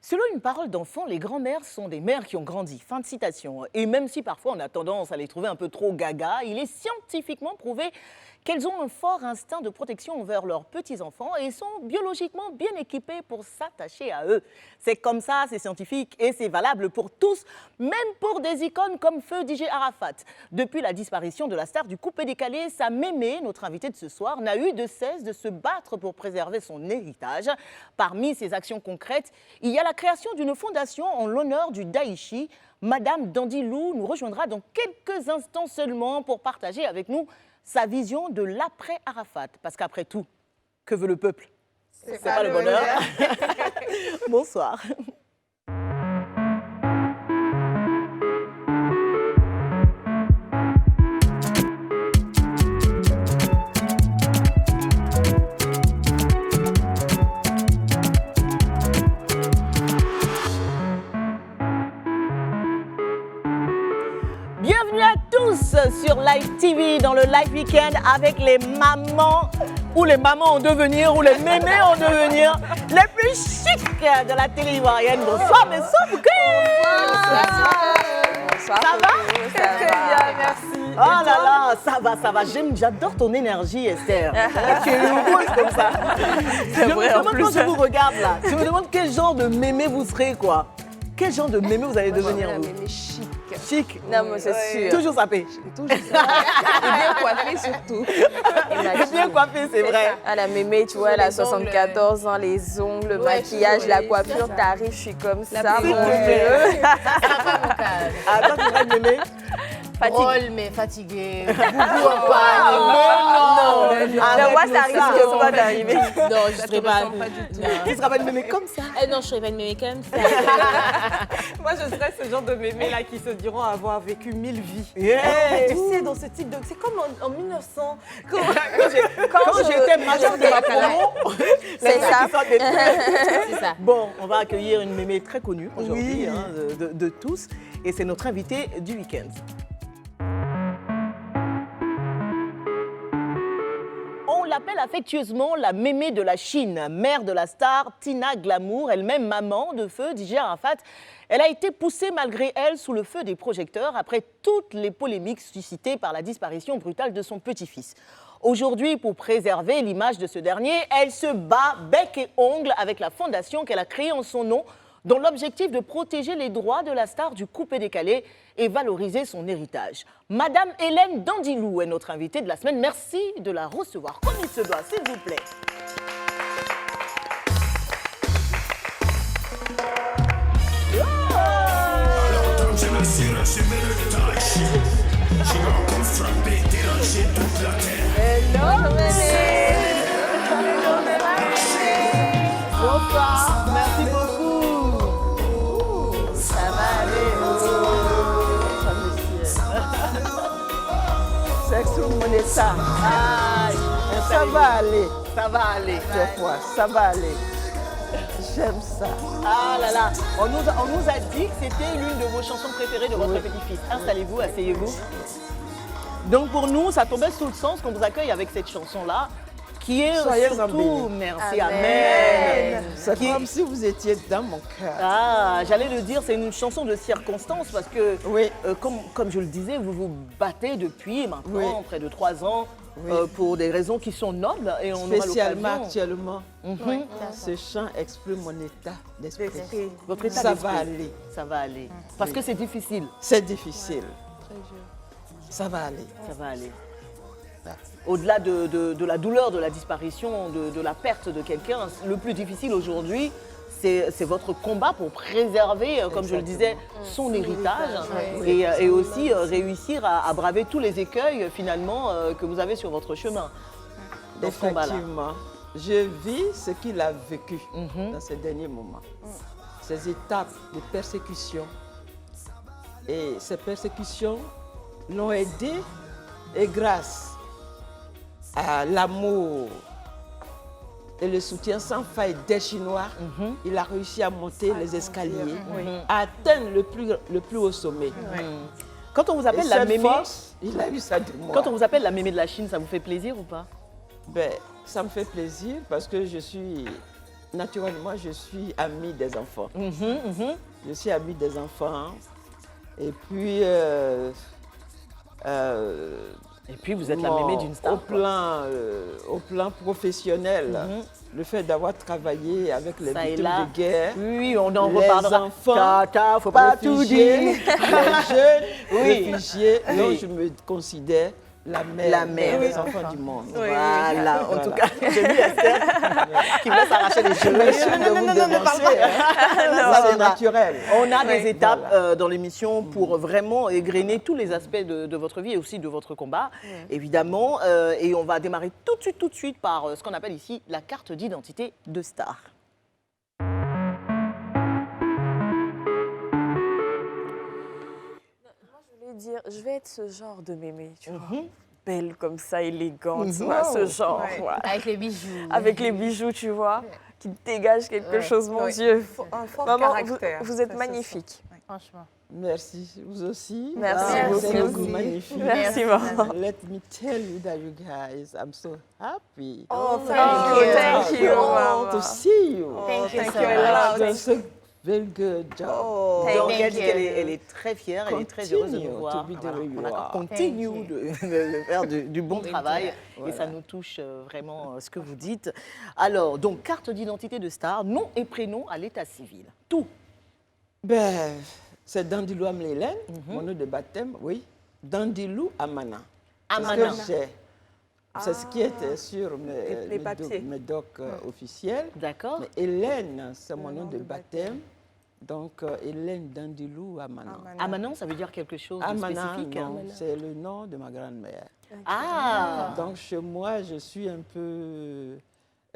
Selon une parole d'enfant, les grands-mères sont des mères qui ont grandi. Fin de citation. Et même si parfois on a tendance à les trouver un peu trop gaga, il est scientifiquement prouvé qu'elles ont un fort instinct de protection envers leurs petits-enfants et sont biologiquement bien équipées pour s'attacher à eux. C'est comme ça, c'est scientifique et c'est valable pour tous, même pour des icônes comme Feu DJ Arafat. Depuis la disparition de la star du coupé-décalé, sa mémé, notre invitée de ce soir, n'a eu de cesse de se battre pour préserver son héritage. Parmi ses actions concrètes, il y a la création d'une fondation en l'honneur du Daïchi. Madame Dandilou nous rejoindra dans quelques instants seulement pour partager avec nous sa vision de l'après-Arafat. Parce qu'après tout, que veut le peuple? C'est pas le bonheur. Bonsoir. Bienvenue à tous sur Live TV dans le Live Weekend avec les mamans ou les mamans en devenir ou les mémés en devenir les plus chics de la télé ivoirienne. Bonsoir, mes Bonsoir. Ça va? Très bien, merci. Oh là là, ça va. J'adore ton énergie, Esther. Tu es heureuse comme ça. C'est vrai, en plus. Quand je vous regarde là, je me demande quel genre de mémé vous serez, quoi. Quel genre de mémé vous allez devenir, vous? Mémé chic. Chic. Non, mais c'est sûr. Toujours sapé. Toujours ça. Et bien coiffée surtout. Bien coiffé, c'est vrai. Ah, la mémé, tu vois, elle a 74 ans, les ongles, le maquillage, la coiffure, t'arrives, je suis comme ça, mon Dieu. Ah, toi, tu serais une mémé? Drôle, mais fatiguée. Non. Mais moi, ça risque pas d'arriver. Non, je ne serais pas Tu ne seras pas une mémé comme ça. Non, je ne serais pas une mémé comme ça. Moi, je serais ce genre de mémés-là qui se diront avoir vécu 1000 vies. Yeah. Tu sais, dans ce type de... C'est comme en 1900. Quand j'étais majeure de la promo, C'est ça. C'est ça. Bon, on va accueillir une mémé très connue aujourd'hui de tous. Et c'est notre invitée du week-end. On l'appelle affectueusement la mémé de la Chine, mère de la star Tina Glamour, elle-même maman de Feu DJ Arafat. Elle a été poussée malgré elle sous le feu des projecteurs après toutes les polémiques suscitées par la disparition brutale de son petit-fils. Aujourd'hui, pour préserver l'image de ce dernier, elle se bat bec et ongle avec la fondation qu'elle a créée en son nom, dans l'objectif de protéger les droits de la star du coupé-décalé et valoriser son héritage. Madame Hélène Dandilou est notre invitée de la semaine. Merci de la recevoir comme il se doit, s'il vous plaît. Hello, mémé. Bonsoir, merci beaucoup. Ça va aller. Sexe moneta. Ça va aller. Ça va aller. Des fois, ça va aller. J'aime ça. Ah là là, on nous a dit que c'était l'une de vos chansons préférées de votre petit-fils. Installez-vous, asseyez-vous. Donc pour nous, ça tombait sous le sens qu'on vous accueille avec cette chanson-là, qui est Soyez surtout, embellis. merci, Amen. amen. C'est Qui est- comme si vous étiez dans mon cœur. Ah, j'allais le dire, c'est une chanson de circonstance parce que, Oui. comme je le disais, vous vous battez depuis maintenant Oui. près de 3 ans Oui. pour des raisons qui sont nobles et on Spécialement aura l'occasion. actuellement, Mhm. ce chant exprime mon état d'esprit. Votre état Ça d'esprit. va aller. Ça va aller. Parce que c'est difficile. C'est difficile. Ça va aller. Ça va aller. Au-delà de la douleur de la disparition, de la perte de quelqu'un, le plus difficile aujourd'hui, c'est votre combat pour préserver, comme je le disais, son héritage et aussi réussir à braver tous les écueils finalement que vous avez sur votre chemin. Dans ce combat-là. Effectivement, je vis ce qu'il a vécu dans ces derniers moments. Ces étapes de persécution. Et ces persécutions l'ont aidé et grâce à l'amour et le soutien sans faille des Chinois, il a réussi à monter les escaliers, à atteindre le plus haut sommet. Quand on vous Et appelle la cette mémé, force, il a eu ça de moi. quand on vous appelle la mémé de la Chine, ça vous fait plaisir ou pas? Ben, ça me fait plaisir parce que je suis naturellement, je suis amie des enfants. Je suis amie des enfants. Et puis, vous êtes la mémé d'une star. Au plan professionnel, le fait d'avoir travaillé avec les Ça et victimes là. de guerre, Oui, on en les reparlera. enfants, Tata, faut pas tout réfugiés, dire. les jeunes Oui. réfugiés, Oui. donc je me considère la mère des enfants du monde. Voilà, en tout cas, j'ai vu Esther qui va s'arracher les cheveux. Ne parle pas. C'est naturel. On a des étapes dans l'émission pour vraiment égrener tous les aspects de votre vie et aussi de votre combat, évidemment. Et on va démarrer tout de suite par ce qu'on appelle ici la carte d'identité de star. Dire, je vais être ce genre de mémé, tu vois. Belle comme ça, élégante, voilà, ce genre. Voilà. Avec les bijoux. Avec les bijoux, tu vois, qui dégagent quelque chose, mon Dieu. Un fort Maman, caractère. vous êtes Ça se magnifique. Franchement. Merci, vous aussi. Merci Vous beaucoup. êtes magnifique. Merci, maman. Let me tell you that you guys, I'm so happy. Oh, Thank you, Oh, to Mama. see you. Thank you so you. much. You've done so very good job. Donc Thank elle dit you. qu'elle est très fière, elle est très heureuse de nous Continue voir. to be the Voilà, way you on a are. continue Thank de faire du bon travail et ça nous touche vraiment ce que vous dites. Alors, donc carte d'identité de star, nom et prénom à l'état civil. Tout. Ben, c'est Dandilou Amlélène, mon nom de baptême, oui. Dandilou Amana. Amana. C'est ce qui était sur les papiers. mes docs officiels. D'accord. Mais Hélène, c'est mon nom de baptême. Donc, Hélène Dandilou Amana. Amanan, ça veut dire quelque chose de Amana, spécifique. non, c'est le nom de ma grand-mère. Ah. Donc, chez moi, je suis un peu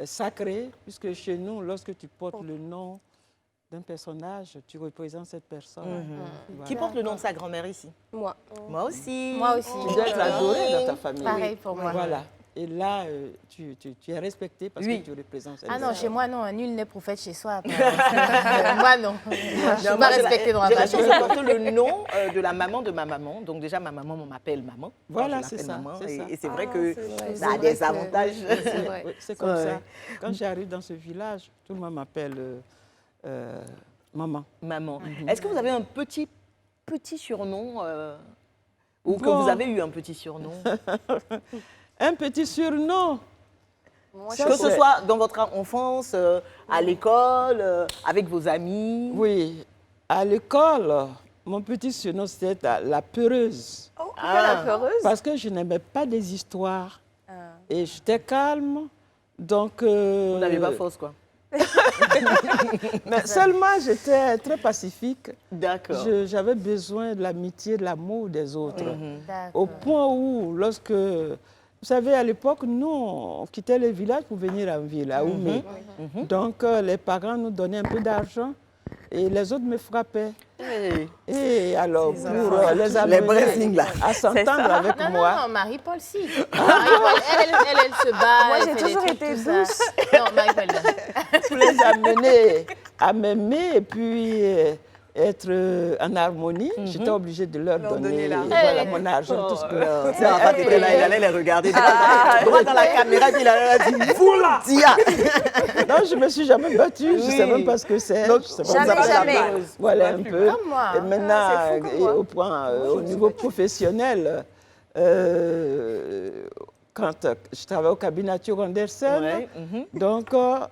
sacrée, puisque chez nous, lorsque tu portes le nom d'un personnage, tu représentes cette personne. Voilà. Qui porte le nom de sa grand-mère ici? Moi. Moi aussi. Moi aussi. Tu dois être adoré dans ta famille. Pareil pour moi. Voilà. Et là, tu es respecté parce Oui. que tu représentes cette Ah non, personne. chez moi, non, nul n'est prophète chez soi. Moi, non. Je ne suis Non, pas moi, j'ai respectée dans ma J'ai la chance famille. de porter le nom de la maman de ma maman. Donc déjà, ma maman m'appelle maman. Voilà, Alors, je c'est l'appelle ça, maman. c'est ça. Et c'est vrai que c'est ça a des avantages. Oui, c'est comme Ouais. ça. Quand j'arrive dans ce village, tout le monde m'appelle maman. Maman. Est-ce que vous avez un petit surnom ou que Bon. vous avez eu un petit surnom? Un petit surnom. Ça, Que ce c'est- soit dans votre enfance, à l'école, avec vos amis. Oui, à l'école, mon petit surnom, c'était la peureuse. Pourquoi la peureuse? Parce que je n'aimais pas des histoires. Et j'étais calme. Donc, Vous n'avez pas fausse, quoi. mais seulement, j'étais très pacifique. D'accord. J'avais besoin de l'amitié, de l'amour des autres. Au D'accord. point où, lorsque... Vous savez, à l'époque, nous, on quittait le village pour venir en ville, à Oumé. Donc, les parents nous donnaient un peu d'argent et les autres me frappaient. Et alors, pour les amener blessings, là. à s'entendre avec Non, moi, non, Marie-Paul, si. Marie-Paul, elle se bat. Moi, elle j'ai fait des toujours trucs, été tout ça. douce. Non, Marie-Paul, non. pour les amener à m'aimer et puis être en harmonie, j'étais obligée de leur donner voilà, mon argent, tout ce que... C'est en fait, il allait les regarder droit dans la caméra, puis il allait dire vous là, Tia. Non, je ne me suis jamais battue, je ne sais même pas ce que c'est. Donc, je sais pas jamais, ce que jamais. c'est. Voilà un peu. Comme moi. Et maintenant, c'est fou comme et moi. au niveau professionnel, quand je travaillais au cabinet Arthur Andersen, Ouais, donc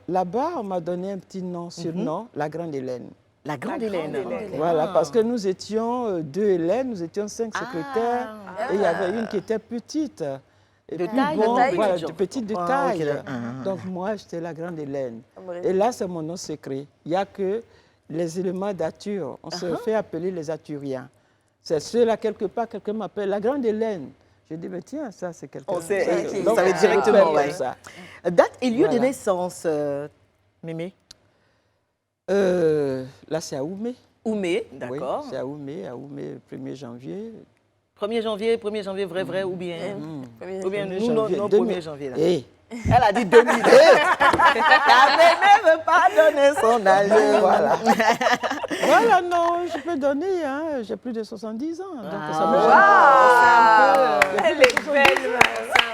là-bas, on m'a donné un petit nom, surnom, la Grande Hélène. La grande Hélène. Voilà, parce que nous étions 2 Hélènes, nous étions 5 secrétaires, et il y avait une qui était petite. Et De puis taille, bon, de taille, voilà, genre. de petite de Ah, taille. ok. Donc moi, j'étais la Grande Hélène. Et là, c'est mon nom secret. Il n'y a que les éléments d'Arthur. On se fait appeler les Arthuriens. C'est ceux-là, quelque part, quelqu'un m'appelle la Grande Hélène. Je dis, mais tiens, ça, c'est quelqu'un. On sait, Donc, vous savez je directement, repère ouais. comme ça. Date et lieu de Voilà. naissance, Mémé? Là, c'est à Oumé. Oumé, Oui, d'accord. c'est à Oumé, 1er janvier. 1er janvier, vrai, ou bien? Ou bien 1er nous, non, janvier, 1er janvier. Là. Eh, Elle a dit 2000. La mémé ne veut pas donner son âge. voilà. Voilà, non, je peux donner, hein, j'ai plus de 70 ans. Donc ça me Elle est belle,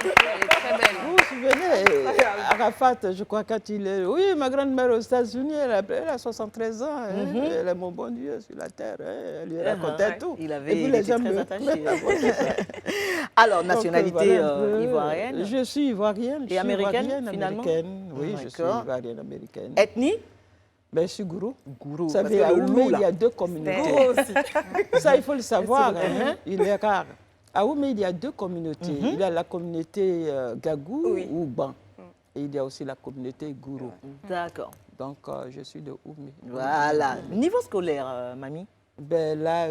Elle est très belle. Vous vous souvenez, Arafat, je crois, quand il est... Oui, ma grand-mère aux États-Unis, elle a 73 ans. Hein, elle est mon bon Dieu sur la terre. Hein, elle lui racontait tout. Il Et puis les était gens très me- attaché. Alors, nationalité Donc, voilà un peu. ivoirienne. Je suis ivoirienne. Et américaine, finalement? Américaine. Oui, je suis D'accord. ivoirienne américaine. Ethnie? Ben, je suis gourou. Gourou. Vous parce savez, que à le Oumé, loup, là. il y a deux communautés. Gourou aussi. Ça, il faut le savoir. Hein. Il est rare. À Oumé, il y a deux communautés. Il y a la communauté Gagou ou Ban. Et il y a aussi la communauté Gourou. D'accord. Donc, je suis de Oumé. Voilà. Niveau scolaire, mamie? Ben, là,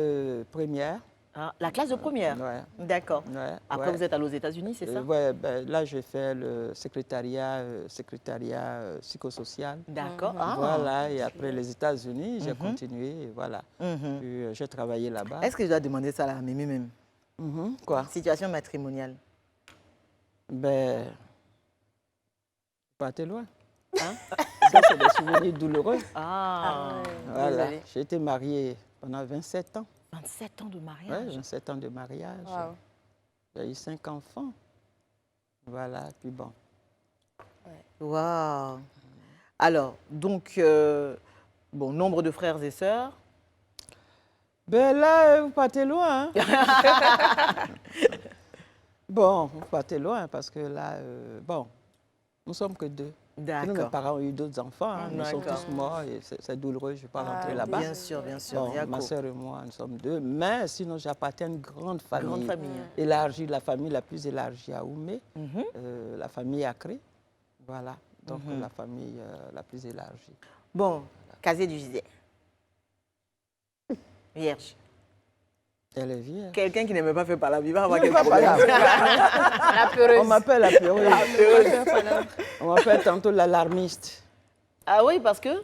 première. Ah, la classe de première? Ouais. D'accord. Ouais, Après, ouais. vous êtes allé aux États-Unis, c'est ça? Ouais, ben, là, je fais le secrétariat psychosocial. D'accord. Ah. Voilà, et après les États-Unis, j'ai continué, et voilà. Puis, j'ai travaillé là-bas. Est-ce que je dois demander ça à la mémé même? Quoi? Situation matrimoniale. Ben, pas t'es loin. Hein? Ça, c'est des souvenirs douloureux. Ah. Voilà, désolée. j'ai été mariée pendant 27 ans. 27 ans de Ouais, mariage. 27 ans de mariage. Wow. J'ai eu 5 enfants. Voilà, puis bon. Waouh. Alors, donc, bon, nombre de frères et sœurs. Ben là, vous partez loin. Hein? Bon, vous partez loin parce que là, bon, nous sommes que deux. Nous, mes D'accord. parents ont eu d'autres enfants. Hein. Nous sommes D'accord. tous morts et c'est douloureux. Je ne vais pas rentrer là-bas. Bien sûr, bien sûr. Bon, ma Yacoub. soeur et moi, nous sommes deux. Mais sinon, j'appartiens à une grande famille. Grande famille. Élargie, la famille la plus élargie à Oumé. Mhm. La famille Acré. Voilà. Donc, la famille la plus élargie. Bon, casier du Gisèle. Vierge. Elle est vierge. Quelqu'un qui n'aimait pas faire par la vie va avoir Je quelques ne vais pas problèmes. là. La peureuse. On m'appelle la peureuse. On m'appelle tantôt l'alarmiste. Ah oui, parce que?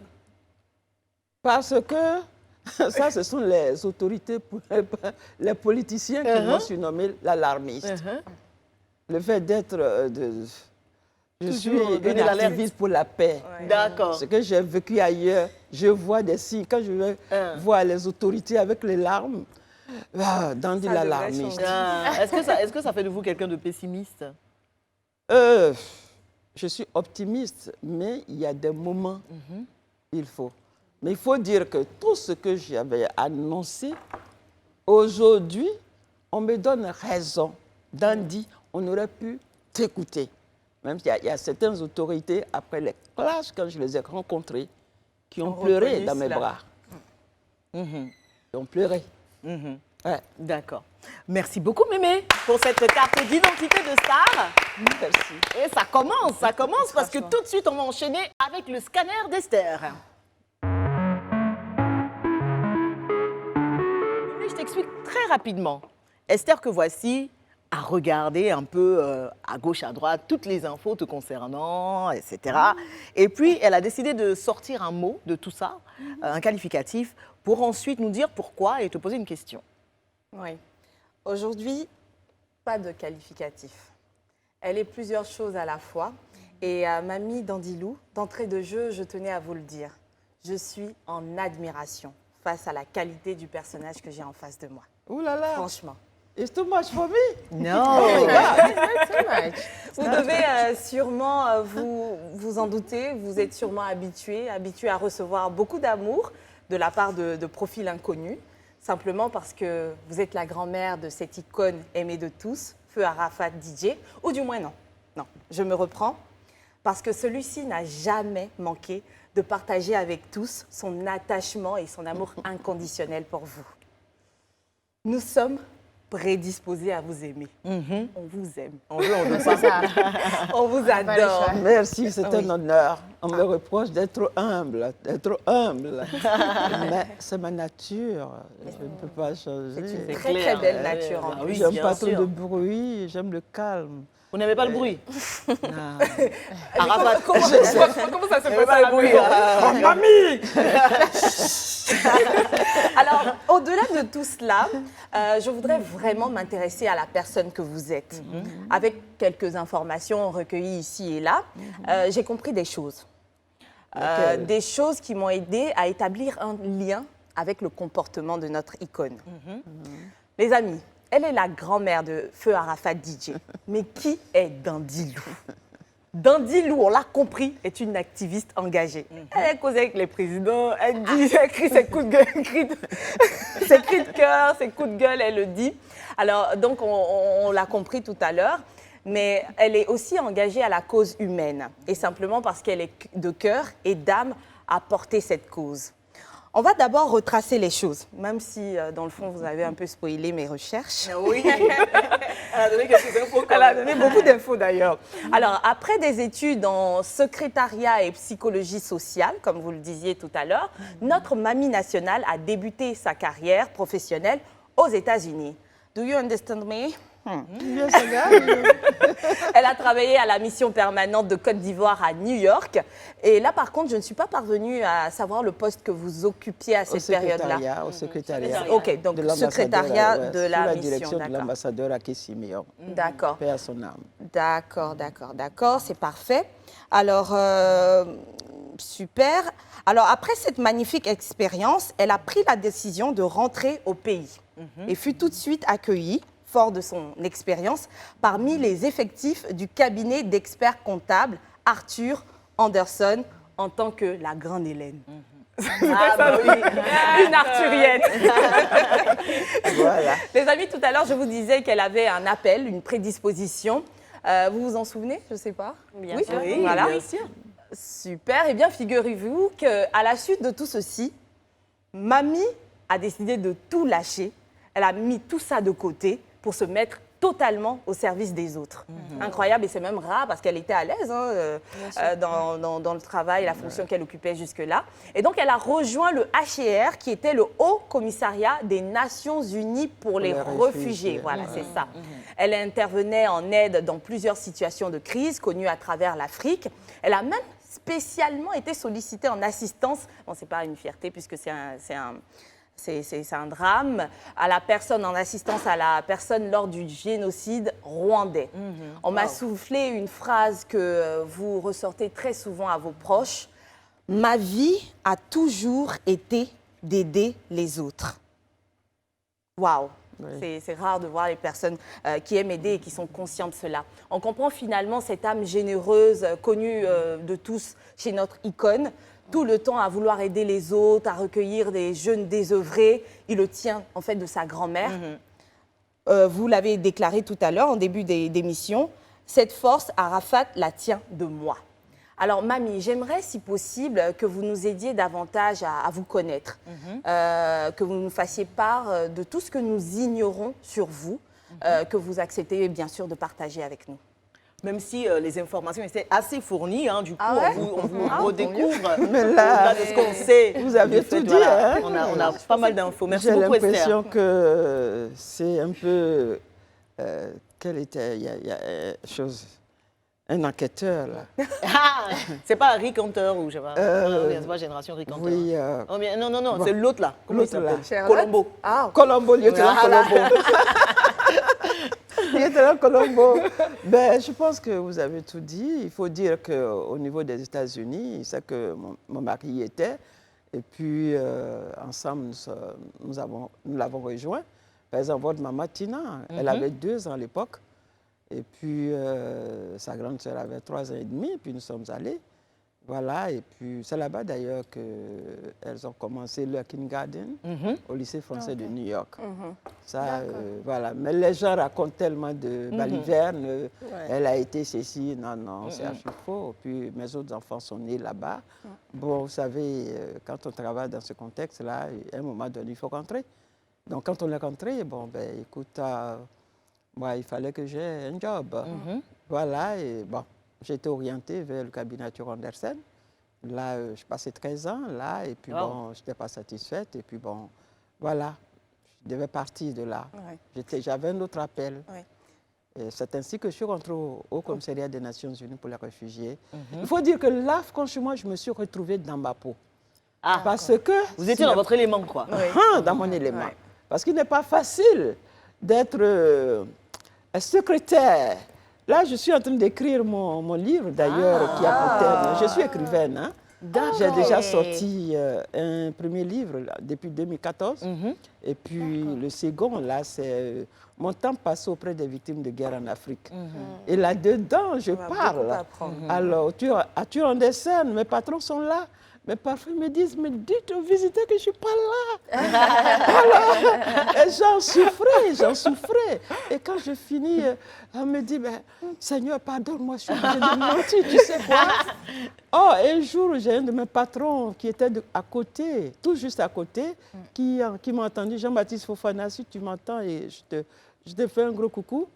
Parce que ça, ce sont les autorités, les politiciens qui m'ont surnommé l'alarmiste. Le fait d'être... je suis Toujours une donner l'alerte. activiste pour la paix. D'accord. Ce que j'ai vécu ailleurs, je vois des signes. Quand je vais voir les autorités avec les larmes, dans Ça l'alarmiste. devrait Ah, est-ce que ça fait de vous quelqu'un de pessimiste? Je suis optimiste, mais il y a des moments, il faut. Mais il faut dire que tout ce que j'avais annoncé, aujourd'hui, on me donne raison. Dandy, on aurait pu t'écouter. Même s'il y a certaines autorités, après les classes, quand je les ai rencontrées, qui ont pleuré reconnu dans mes cela. bras. Qui ont pleuré. Ouais. D'accord. Merci beaucoup, Mémé, pour cette carte d'identité de star. Merci. Et ça commence parce que tout de suite, on va enchaîner avec le scanner d'Esther. Mémé, je t'explique très rapidement. Esther, que voici, a regardé un peu à gauche, à droite, toutes les infos te concernant, etc. Et puis, elle a décidé de sortir un mot de tout ça, un qualificatif, pour ensuite nous dire pourquoi et te poser une question. Oui. Aujourd'hui, pas de qualificatif. Elle est plusieurs choses à la fois. Et Mamie Dandilou, d'entrée de jeu, je tenais à vous le dire. Je suis en admiration face à la qualité du personnage que j'ai en face de moi. Ouh là là. Franchement. It's too much for me. Non. Vous devez sûrement vous en douter, vous êtes sûrement habitué à recevoir beaucoup d'amour de la part de profils inconnus, simplement parce que vous êtes la grand-mère de cette icône aimée de tous, Feu Arafat DJ, ou du moins non. Non, je me reprends, parce que celui-ci n'a jamais manqué de partager avec tous son attachement et son amour inconditionnel pour vous. Nous sommes prédisposés à vous aimer. On vous aime. On veut, on veut C'est ça. On vous Pas le adore. choix. Merci, c'est un honneur. On me reproche d'être trop humble, Mais c'est ma nature. Je ne peux pas changer. C'est une C'est très clair. très belle nature en Bah plus. oui, J'aime bien pas trop sûr. de bruit, j'aime le calme. Vous n'aimez pas le bruit? Arafat, comment ça se N'aimez pas le bruit. Alors, au-delà de tout cela, je voudrais vraiment m'intéresser à la personne que vous êtes. Avec quelques informations recueillies ici et là, j'ai compris des choses. Des choses qui m'ont aidé à établir un lien avec le comportement de notre icône. Les amis, elle est la grand-mère de Feu Arafat DJ. Mais qui est Dandy Lou? Dandy Lou, on l'a compris, est une activiste engagée. Elle cause avec les présidents, elle dit, elle crie ses coups de gueule, ses cris de cœur, ses coups de gueule, elle le dit. Alors, donc, on l'a compris tout à l'heure, mais elle est aussi engagée à la cause humaine, et simplement parce qu'elle est de cœur et d'âme à porter cette cause. On va d'abord retracer les choses, même si, dans le fond, vous avez un peu spoilé mes recherches. Oui, elle a donné quelques infos. Elle a donné beaucoup d'infos d'ailleurs. Alors, après des études en secrétariat et psychologie sociale, comme vous le disiez tout à l'heure, notre mamie nationale a débuté sa carrière professionnelle aux États-Unis. Do you understand me? Yes, I got you. Elle a travaillé à la mission permanente de Côte d'Ivoire à New York. Et là, par contre, je ne suis pas parvenue à savoir le poste que vous occupiez à cette période-là. Au secrétariat. Ok, donc de l'ambassadeur, secrétariat ouais, de sous la la mission, direction de d'accord. l'ambassadeur Aké Siméon. D'accord. Paix à son âme. D'accord, c'est parfait. Alors, super. Alors, après cette magnifique expérience, elle a pris la décision de rentrer au pays et fut tout de suite accueillie, fort de son expérience, parmi les effectifs du cabinet d'experts comptables Arthur Anderson en tant que la grande Hélène. Ah, bah oui. Une arthurienne. Voilà. Les amis, tout à l'heure, je vous disais qu'elle avait un appel, une prédisposition. Vous vous en souvenez? Je ne sais pas. Bien oui, sûr. Oui, voilà. bien sûr. Super. Eh bien, figurez-vous qu'à la suite de tout ceci, Mamie a décidé de tout lâcher. Elle a mis tout ça de côté pour se mettre totalement au service des autres. Incroyable, et c'est même rare parce qu'elle était à l'aise dans le travail, la fonction qu'elle occupait jusque-là. Et donc, elle a rejoint le HCR, qui était le Haut Commissariat des Nations Unies pour les réfugiés. Voilà, c'est ça. Elle intervenait en aide dans plusieurs situations de crise connues à travers l'Afrique. Elle a même spécialement été sollicitée en assistance. Bon, c'est pas une fierté puisque c'est un drame, à la personne, en assistance à la personne lors du génocide rwandais. On m'a soufflé une phrase que vous ressortez très souvent à vos proches. « Ma vie a toujours été d'aider les autres. » Waouh! Oui. C'est rare de voir les personnes qui aiment aider et qui sont conscientes de cela. On comprend finalement cette âme généreuse connue de tous chez notre icône, tout le temps à vouloir aider les autres, à recueillir des jeunes désœuvrés. Il le tient en fait de sa grand-mère. Vous l'avez déclaré tout à l'heure en début d'émission, cette force, Arafat la tient de moi. Alors, Mamie, j'aimerais, si possible, que vous nous aidiez davantage à vous connaître, que vous nous fassiez part de tout ce que nous ignorons sur vous, que vous acceptez bien sûr de partager avec nous. Même si les informations étaient assez fournies, hein, du coup, Ah ouais? on vous redécouvre. Mais là, Au-delà de ce qu'on sait. vous avez Du fait, tout dit, voilà, hein? on a pas mal d'infos. Merci J'ai beaucoup, Esther. l'impression que c'est un peu... quel était... Il y a chose... Un enquêteur, là. Ah, c'est pas Rick Hunter ou je sais pas. Non, c'est pas Génération Rick Hunter. Oui, Oh, mais non, bon. c'est l'autre là. Comment il L'autre, là. s'appelle? Colombo. Ah, Colombo, lieutenant Voilà. Colombo. Lieutenant Colombo. Ben, je pense que vous avez tout dit. Il faut dire qu'au niveau des États-Unis, c'est que mon mari y était. Et puis, ensemble, nous l'avons rejoint. Par exemple, votre maman, Tina, elle avait 2 ans à l'époque. Et puis, sa grande sœur avait 3 ans et demi. Puis, nous sommes allés. Voilà. Et puis, c'est là-bas, d'ailleurs, qu'elles ont commencé leur kindergarten au lycée français de New York. Ça, voilà. Mais les gens racontent tellement de balivernes. Elle a été ceci. Non, c'est archi faux. Puis, mes autres enfants sont nés là-bas. Bon, vous savez, quand on travaille dans ce contexte-là, à un moment donné, il faut rentrer. Donc, quand on est rentré, bon, ben, écoute... moi, il fallait que j'ai un job. Voilà, et bon, j'ai été orientée vers le cabinet Arthur Anderson. Là, je passais 13 ans, là, et puis bon, je n'étais pas satisfaite. Et puis bon, voilà, je devais partir de là. J'avais un autre appel. C'est ainsi que je suis rentrée au commissariat des Nations Unies pour les réfugiés. Il faut dire que là, franchement, je me suis retrouvée dans ma peau. Ah, parce que... vous étiez dans votre élément, quoi. Dans mon élément. Parce qu'il n'est pas facile d'être secrétaire. Là, je suis en train d'écrire mon livre, d'ailleurs, qui a pour terme. Je suis écrivaine, hein. J'ai déjà sorti un premier livre là, depuis 2014. Et puis le second, là, c'est mon temps passé auprès des victimes de guerre en Afrique. Et là-dedans, je parle. Alors, as-tu un dessin? Mes patrons sont là. Mais parfois, ils me disent, mais dites aux visiteurs que je ne suis pas là. Alors, et j'en souffrais. Et quand je finis, on me dit, ben, Seigneur, pardonne-moi, je suis obligée de mentir, tu sais quoi? Oh, un jour, j'ai un de mes patrons qui était à côté, tout juste à côté, qui m'a entendu, Jean-Baptiste Fofana, si tu m'entends, et je te fais un gros coucou.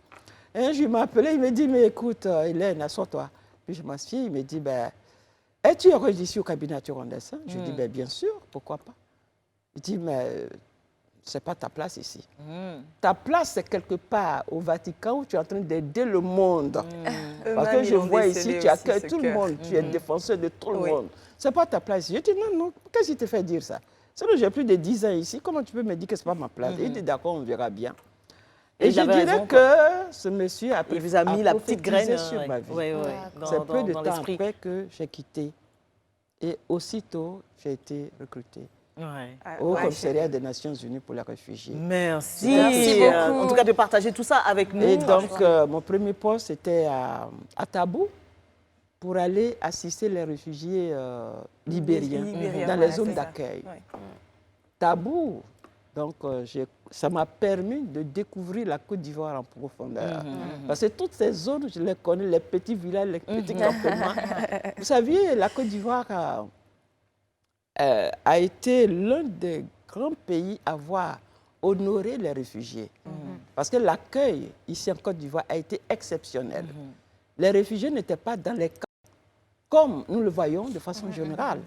Et un jour, il m'a appelé, il me dit, mais écoute, Hélène, assois-toi. Puis je m'assieds, il me dit, ben, es-tu heureuse ici au cabinet Turandessin? Je dis, ben, bien sûr, pourquoi pas? Il dit, mais ce n'est pas ta place ici. Ta place, c'est quelque part au Vatican où tu es en train d'aider le monde. Parce que je vois ici, tu accueilles tout le monde, tu es défenseur de tout le monde. Ce n'est pas ta place ici. Je dis, non, qu'est-ce qui te fait dire ça? Sinon, j'ai plus de 10 ans ici, comment tu peux me dire que ce n'est pas ma place? Il dit, d'accord, on verra bien. Et je dirais que ce monsieur a vous a mis la petite graine sur ma vie. C'est peu de temps après que j'ai quitté. Et aussitôt, j'ai été recrutée au commissariat des Nations Unies pour les réfugiés. Merci. Merci beaucoup. En tout cas, de partager tout ça avec nous. Et donc, mon premier poste était à Tabou pour aller assister les réfugiés libériens dans les zones d'accueil. Tabou. Donc, ça m'a permis de découvrir la Côte d'Ivoire en profondeur. Parce que toutes ces zones, je les connais, les petits villages, les petits campements. Vous saviez, la Côte d'Ivoire a été l'un des grands pays à avoir honoré les réfugiés. Parce que l'accueil ici en Côte d'Ivoire a été exceptionnel. Les réfugiés n'étaient pas dans les camps, comme nous le voyons de façon générale.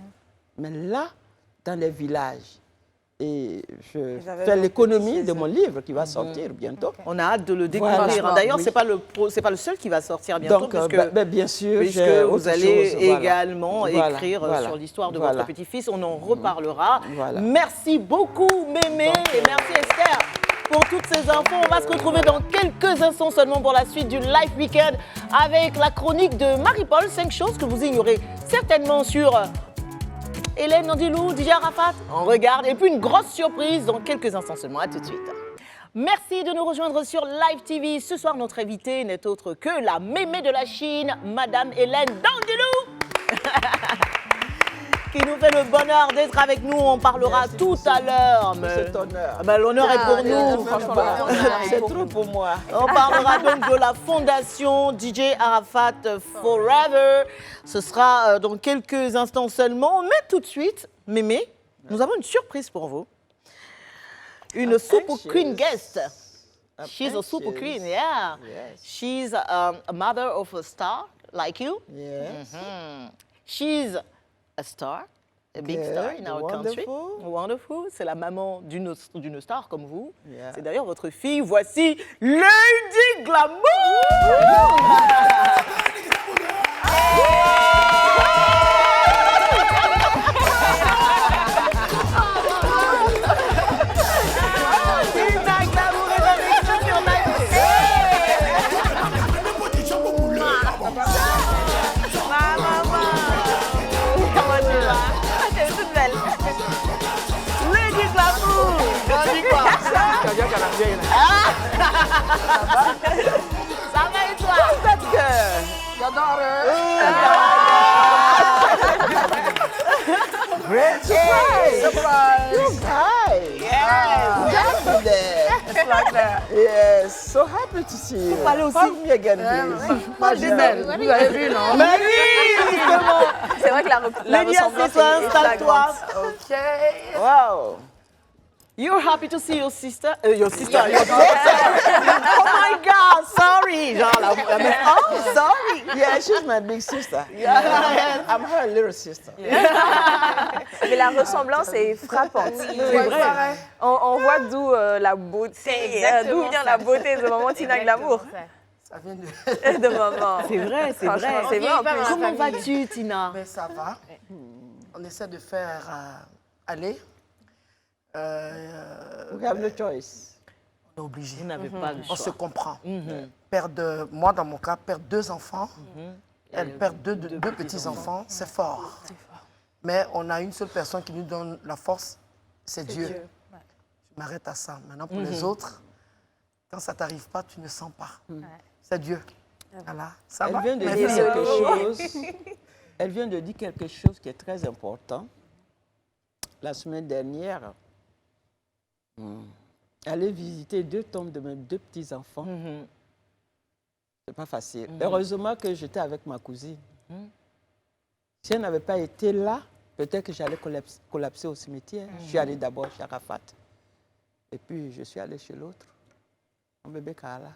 Mais là, dans les villages. Et je fais l'économie de mon livre qui va sortir bientôt. On a hâte de le découvrir. Voilà. D'ailleurs, ce n'est pas le seul qui va sortir bientôt. Donc, bien sûr, puisque vous allez également écrire sur l'histoire de votre petit-fils. On en reparlera. Merci beaucoup, Mémé, et merci, Esther, pour toutes ces infos. On va se retrouver dans quelques instants seulement pour la suite du Live Weekend avec la chronique de Marie-Paul. 5 choses que vous ignorez certainement sur Hélène Nandilou, DJ Arafat, on regarde. Et puis une grosse surprise dans quelques instants seulement. À tout de suite. Merci de nous rejoindre sur Live TV. Ce soir, notre invitée n'est autre que la mémé de la Chine, Madame Hélène Nandilou, qui nous fait le bonheur d'être avec nous. On parlera tout à l'heure. Cet honneur. L'honneur est pour nous. C'est trop pour moi. On parlera donc de la fondation DJ Arafat Forever. Ce sera dans quelques instants seulement. Mais tout de suite, Mémé, nous avons une surprise pour vous. Une super queen guest. She's a super queen, yeah. Yes. She's a mother of a star like you. Yes. She's a star, a big star in our country. Wonderful. C'est la maman d'une star comme vous. Yeah. C'est d'ailleurs votre fille. Voici Lady Glamour. Ça va et toi? J'adore. Great surprise! You guys! Yes! It's like that. Yes, so happy to see you. Parlez aussi. Hug me again, please. Pas Gisèle, vous avez vu, non? Mais oui, justement! C'est vrai que la Lydia, ressemblance c'est toi, est installe-toi. OK. Wow. You're happy to see your sister? Your daughter. Oh my God, sorry. Genre, oh, sorry. Yeah, she's my big sister. Yeah. I'm her little sister. Mais la ressemblance est frappante. C'est vrai. On voit d'où la beauté, d'où vient la beauté de maman Tina Glamour. Ça vient de... De maman. C'est vrai, c'est vrai. Franchement, c'est vrai en plus. Comment vas-tu, Tina? Mais ça va. On essaie de faire aller. We have no choice. On est obligé. Vous n'avez pas le On se choix. comprend. Moi, dans mon cas, perdre 2 enfants, elle perd deux petits-enfants, c'est fort. Mais on a une seule personne qui nous donne la force, c'est Dieu. Je m'arrête à ça. Maintenant, pour les autres, quand ça ne t'arrive pas, tu ne sens pas. C'est Dieu. Voilà. Ça va? Elle vient de dire quelque chose. Elle vient de dire quelque chose qui est très important. La semaine dernière, aller visiter 2 tombes de mes 2 petits-enfants, c'est pas facile. Heureusement que j'étais avec ma cousine. Si elle n'avait pas été là, peut-être que j'allais collapser au cimetière. Je suis allée d'abord chez Arafat. Et puis, je suis allée chez l'autre, mon bébé Kala.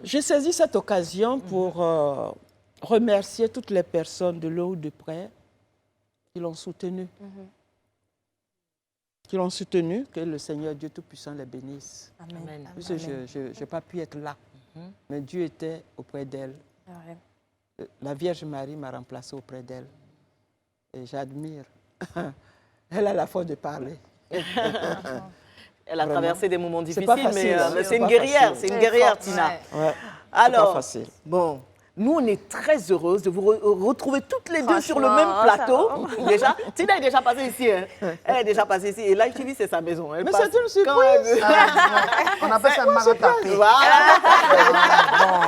J'ai saisi cette occasion pour remercier toutes les personnes de loin ou de près qui l'ont soutenu. Qui l'ont soutenu, que le Seigneur Dieu Tout-Puissant les bénisse. Amen. Parce que je n'ai pas pu être là, mais Dieu était auprès d'elle. La Vierge Marie m'a remplacé auprès d'elle. Et j'admire. Elle a la force de parler. Elle a traversé des moments difficiles, pas facile, mais c'est une guerrière, facile. c'est une guerrière, Tina. Ouais. Alors, pas facile. bon, nous, on est très heureuses de vous retrouver toutes les deux sur le même plateau. Déjà, Tina est déjà passée ici. Hein. Elle est déjà passée ici. Et là, TV, c'est sa maison. Elle Mais passe c'est une surprise. quand elle veut. On appelle ça maratapé. Voilà. Bon.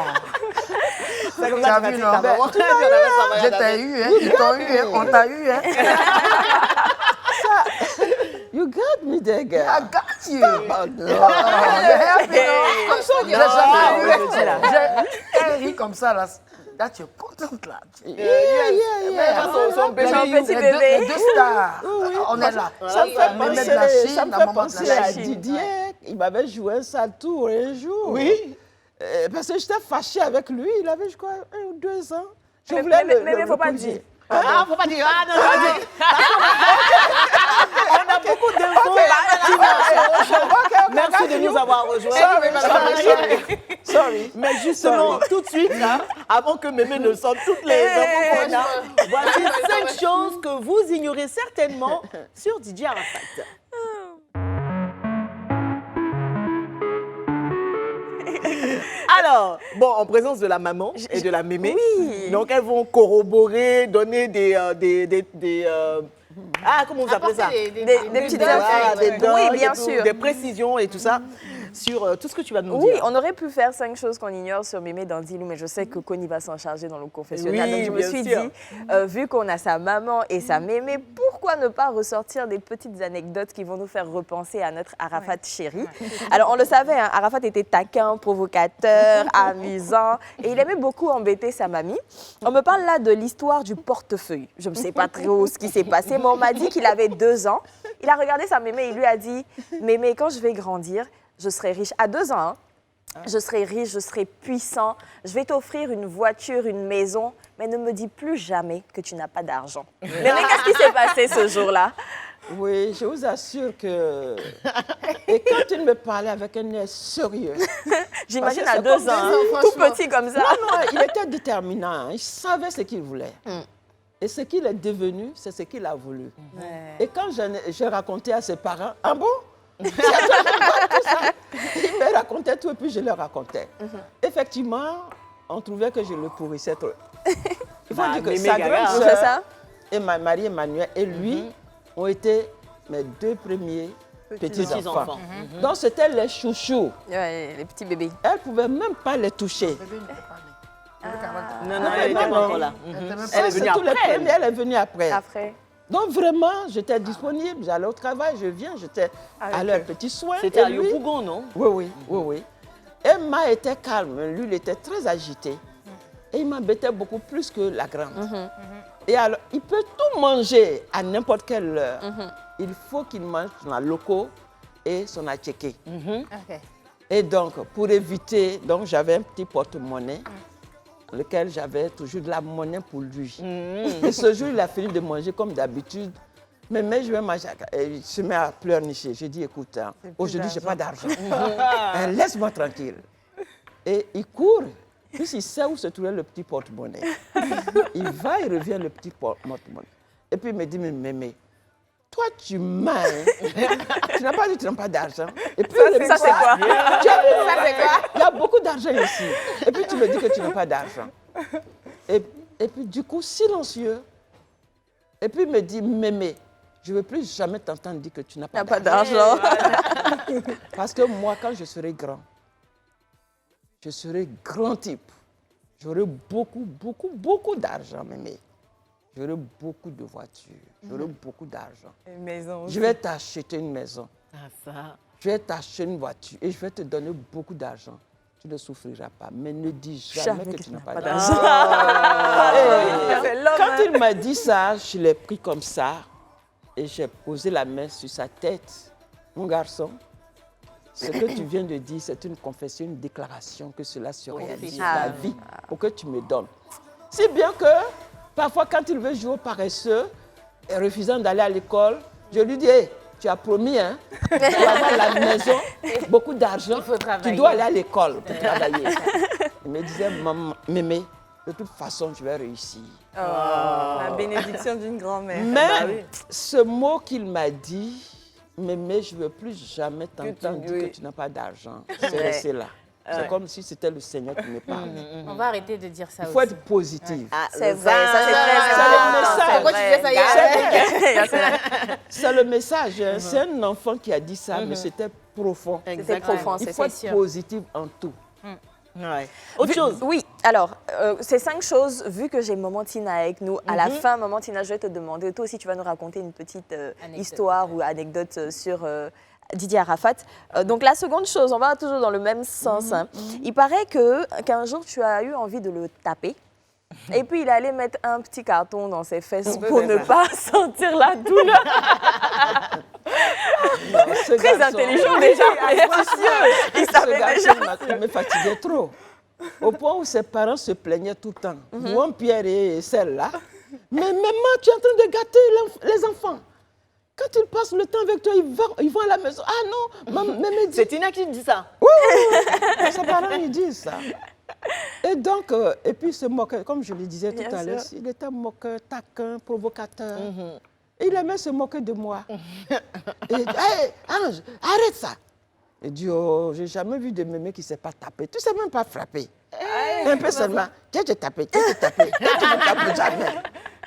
C'est comme Tu as ça que vu, tu non? vas dire ta maman. Je t'ai eu, hein? Ils t'ont eu, hein? On t'a eu, hein? You got me there, girl. I got you. Oh, no. Comme ça, j'ai jamais vu. Elle rit comme ça, là. Là, tu es contente, là. Son bébé. Les deux stars. On est là. Ça me fait Mémé de la penser, Chine, ça me la fait maman de penser la à Chine. Didier. Il m'avait joué un sale tour un jour. Oui. Parce que j'étais fâchée avec lui. Il avait, je crois, 1 ou 2 ans. Je Mais- voulais mais il ne faut pas dire. Ah, faut pas dire. Ah, non, non, on a beaucoup d'infos. Merci de nous avoir rejoints. Sorry. Mais justement, tout de suite, là, avant que Mémé ne sorte toutes les infos qu'on a, voici 5 choses que vous ignorez certainement sur Didier Arafat. Alors, bon, en présence de la maman et de la mémé, donc elles vont corroborer, donner comment vous appelez ça? Des petites Voilà, infos. des docs Oui, bien et tout, sûr. des précisions et tout ça sur tout ce que tu vas nous Oui, dire. on aurait pu faire 5 choses qu'on ignore sur Mémé dans Dilou, mais je sais que Connie va s'en charger dans le confessionnal. Oui, Donc je me bien suis sûr. dit, vu qu'on a sa maman et sa Mémé, pourquoi ne pas ressortir des petites anecdotes qui vont nous faire repenser à notre Arafat chéri. Alors on le savait, hein, Arafat était taquin, provocateur, amusant, et il aimait beaucoup embêter sa mamie. On me parle là de l'histoire du portefeuille. Je ne sais pas trop ce qui s'est passé, mais on m'a dit qu'il avait 2 ans. Il a regardé sa Mémé et il lui a dit, Mémé, quand je vais grandir, je serai riche. À 2 ans, hein. Je serai riche, je serai puissant. Je vais t'offrir une voiture, une maison, mais ne me dis plus jamais que tu n'as pas d'argent. Mais qu'est-ce qui s'est passé ce jour-là? Oui, je vous assure que... Et quand il me parlait avec un air sérieux... J'imagine Parce à que 2 c'est ans, comme hein, tout petit comme ça. Non, il était déterminant. Il savait ce qu'il voulait. Et ce qu'il est devenu, c'est ce qu'il a voulu. Et quand j'ai raconté à ses parents, ah bon? Tout ça. Il me racontait tout et puis je le racontais. Effectivement, on trouvait que je le pourrissais trop. Il faut dire que Mémé sa Gaga, grande C'est sœur ça? et ma mari Emmanuel et lui ont été mes 2 premiers petits-enfants. Donc c'était les chouchous. Ouais, les petits bébés. Elle ne pouvait même pas les toucher. Le bébé n'était pas né. Non, non, elle n'était pas encore là. Ça, Elle est c'est venue tous les après. premiers, elle est venue après. Après. Donc vraiment, j'étais disponible, j'allais au travail, je viens, j'étais à leurs petits soins. C'était Et à lui- Yopougon, non? Oui. Emma était calme, lui, il était très agité. Et il m'embêtait beaucoup plus que la grande. Et alors, il peut tout manger à n'importe quelle heure. Il faut qu'il mange son locaux et son attiéké. Ok. Et donc, pour éviter, donc j'avais un petit porte-monnaie, dans lequel j'avais toujours de la monnaie pour lui. Et ce jour, il a fini de manger comme d'habitude. Mais je vais manger. Et il se met à pleurnicher. Je dis, écoute, hein, aujourd'hui, je n'ai pas d'argent. Laisse-moi tranquille. Et il court, puisqu'il sait où se trouvait le petit porte-monnaie. Il va, il revient, le petit porte-monnaie. Et puis il me dit, mais Mémé, toi, tu m'as, hein. Tu n'as pas dit que tu n'as pas d'argent. Et puis, Ça, c'est quoi? Il y a beaucoup d'argent ici. Et puis, tu me dis que tu n'as pas d'argent. Et Et puis du coup, silencieux. Et puis il me dit, Mémé, je ne veux plus jamais t'entendre dire que tu n'as pas d'argent. Parce que moi, quand je serai grand, je serai grand type. J'aurai beaucoup d'argent, Mémé. J'aurai beaucoup de voitures. J'aurai beaucoup d'argent. Une maison aussi. Je vais t'acheter une maison. Ah, ça. Je vais t'acheter une voiture et je vais te donner beaucoup d'argent. Tu ne souffriras pas. Mais ne dis jamais que tu n'as pas d'argent. Quand il m'a dit ça, je l'ai pris comme ça et j'ai posé la main sur sa tête. Mon garçon, ce que tu viens de dire, c'est une confession, une déclaration que cela se réalise dans ta vie pour que tu me donnes. Si bien que, parfois, quand il veut jouer au paresseux et refusant d'aller à l'école, je lui dis, hey, tu as promis, hein, tu vas avoir la maison, beaucoup d'argent, tu dois aller à l'école pour travailler. Il me disait, maman, Mémé, de toute façon, je vais réussir. La bénédiction d'une grand-mère. Mais ce mot qu'il m'a dit, Mémé, je ne veux plus jamais t'entendre dire que tu n'as pas d'argent. C'est resté là. C'est comme si c'était le Seigneur qui me parlait. On va arrêter de dire ça Il faut aussi. être positif. C'est vrai, ça c'est très Pourquoi tu fais ça hier? C'est le message. Hein. C'est un enfant qui a dit ça, mais c'était profond. C'était profond, Il faut être positif en tout. Ouais. Autre chose. Oui, alors, ces 5 choses, vu que j'ai Maman Tina avec nous, à la fin, Maman Tina, je vais te demander, toi aussi, tu vas nous raconter une petite histoire ou anecdote sur Didier Arafat. Donc, la seconde chose, on va toujours dans le même sens. Hein. Il paraît qu'un jour, tu as eu envie de le taper. Et puis, il allait mettre un petit carton dans ses fesses pour ne pas sentir la douleur. Très intelligent déjà, il savait déjà. Il me fatiguait trop. Au point où ses parents se plaignaient tout le temps. Moi, Pierre et celle-là. Mais maman, tu es en train de gâter les enfants. Quand ils passent le temps avec toi, ils vont à la maison. Ah non, maman, C'est Tina qui dit ça. Oui, ses parents ils disent ça. Et donc, et puis il se moquait, comme je le disais tout à l'heure, il était moqueur, taquin, provocateur. Et il aimait se moquer de moi. Et hey, Ange, arrête ça. Il dit, oh, j'ai jamais vu de mémé qui ne sait pas taper. Tu ne sais même pas frapper. Un peu seulement. Tiens, j'ai tapé, tiens, j'ai tapé. Tiens, tu ne tapes jamais.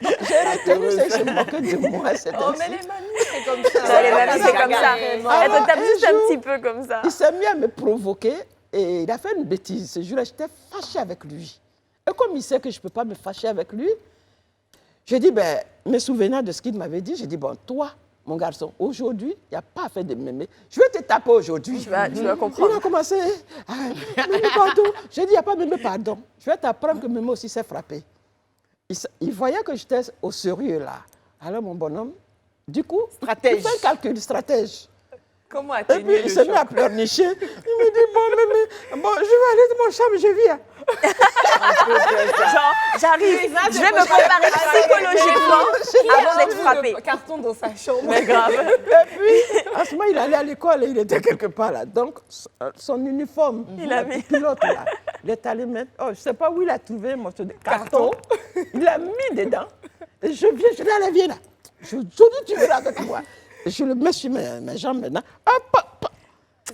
Donc, j'ai retenu ça, il se moquait de moi. Oh, mais les mamies, c'est comme ça. Les mamies, c'est comme ça. Elle te tape juste un petit peu comme ça. Il s'est mis à me provoquer et il a fait une bêtise. Ce jour-là, j'étais fâchée avec lui. Et comme il sait que je ne peux pas me fâcher avec lui, j'ai dit, ben, me souvenant de ce qu'il m'avait dit, j'ai dit, bon, toi, mon garçon, aujourd'hui, il n'y a pas à faire de mémé. Je vais te taper aujourd'hui. Tu vas comprendre. Il a commencé. Mémé, pardon. J'ai dit, il n'y a pas mémé, pardon. Je vais t'apprendre que mémé aussi s'est frappé. Il voyait que j'étais au sérieux là. Alors, mon bonhomme, du coup, stratège. Il fait un calcul, stratège. Comment Et puis, il se met à pleurnicher. Il me dit, bon, mémé, bon, je vais aller dans mon chambre, je viens. Genre, j'arrive, je vais me préparer psychologiquement avant d'être frappée. Carton dans sa chambre. Mais grave. Et puis, à ce moment, il allait à l'école et il était quelque part là. Donc, son uniforme, Il a mis. pilote là, il est allé mettre, oh, je ne sais pas où il a trouvé mon carton. Il l'a mis dedans. Et je viens, je dis, allez, viens là. Je dis, tu viens avec moi. Et je le mets sur mes jambes maintenant. Hop, hop.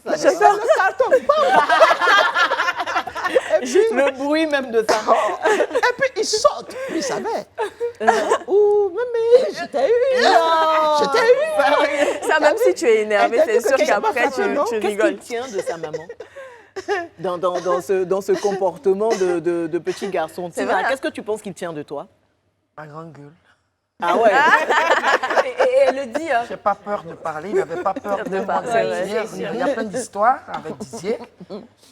Je fais le carton. Et puis, Le bruit même de ça. et puis il saute. Il savait. Ouh, mémé, je t'ai eu. Je t'ai eu. Ça, même si tu es énervé, Elle c'est t'a dit sûr que qu'après, tu m'as frappé, tu Qu'est-ce rigoles. qu'il tient de sa maman dans ce comportement de petit garçon? C'est Tina, vrai, hein. qu'est-ce que tu penses qu'il tient de toi? Ma grande gueule. Ah ouais. Et elle le dit, hein. Je n'ai pas peur de parler, il n'avait pas peur de parler, parler. ouais, Il y a plein d'histoires avec Didier.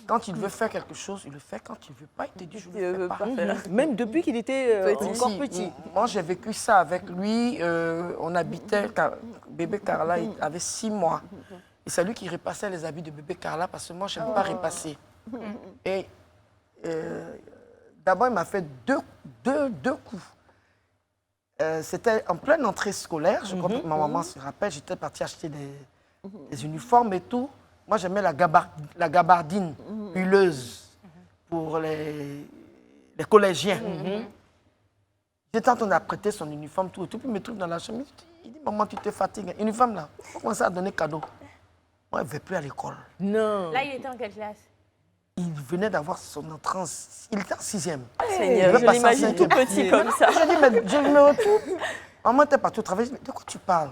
Quand il veut faire quelque chose, il le fait. Quand il ne veut pas, il te dit je ne le fais pas. Même depuis qu'il était encore Si, petit. Moi, j'ai vécu ça avec lui. On habitait, bébé Carla il avait 6 mois. Et c'est lui qui repassait les habits de bébé Carla parce que moi, je n'aime pas repasser. Et d'abord, il m'a fait deux coups. C'était en pleine entrée scolaire. Je crois que ma maman se rappelle. J'étais partie acheter des uniformes et tout. Moi, j'aimais la gabardine huileuse pour les collégiens. J'étais en train d'apprêter son uniforme, tout. Puis il me trouve dans la chambre. Il dit, maman, tu te fatigues. Uniforme là, il faut commencer à donner cadeau. Moi, il ne veut plus à l'école. Non. Là, il était en quelle classe? Il venait d'avoir son entrée, il était en 6e. Seigneur, veut je passer en l'imagine tout cinquième. petit comme ça. Je dis, mais je me retrouve. Maman était partie au travail. Je dis, mais de quoi tu parles?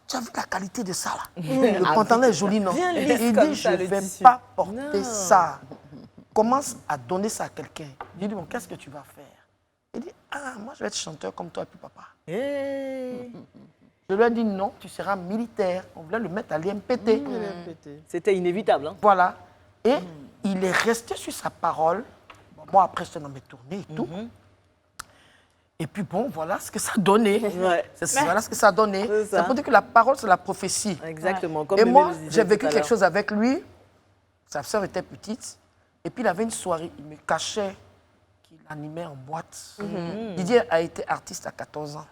Tu as vu la qualité de ça, là? Le pantalon est joli, non? Bien lisse Il comme dit, ça, je le ne vais tissu. pas porter ça. Commence à donner ça à quelqu'un. Je lui dis, bon, qu'est-ce que tu vas faire? Il dit, ah, moi, je vais être chanteur comme toi et puis papa. Hey. Je lui ai dit, non, tu seras militaire. On voulait le mettre à l'IMPT. C'était inévitable. Hein? Voilà. Et il est resté sur sa parole. Bon, moi, après, j'étais dans mes tournées et tout. Et puis, bon, voilà ce que ça donnait. Ouais. Voilà ce que ça donnait. C'est ça. Ça veut dire que la parole, c'est la prophétie. Exactement. Comme Et Mémé moi, le disait j'ai tout vécu à quelque l'heure. chose avec lui. Sa sœur était petite. Et puis, il avait une soirée. Il me cachait qu'il animait en boîte. Didier a été artiste à 14 ans.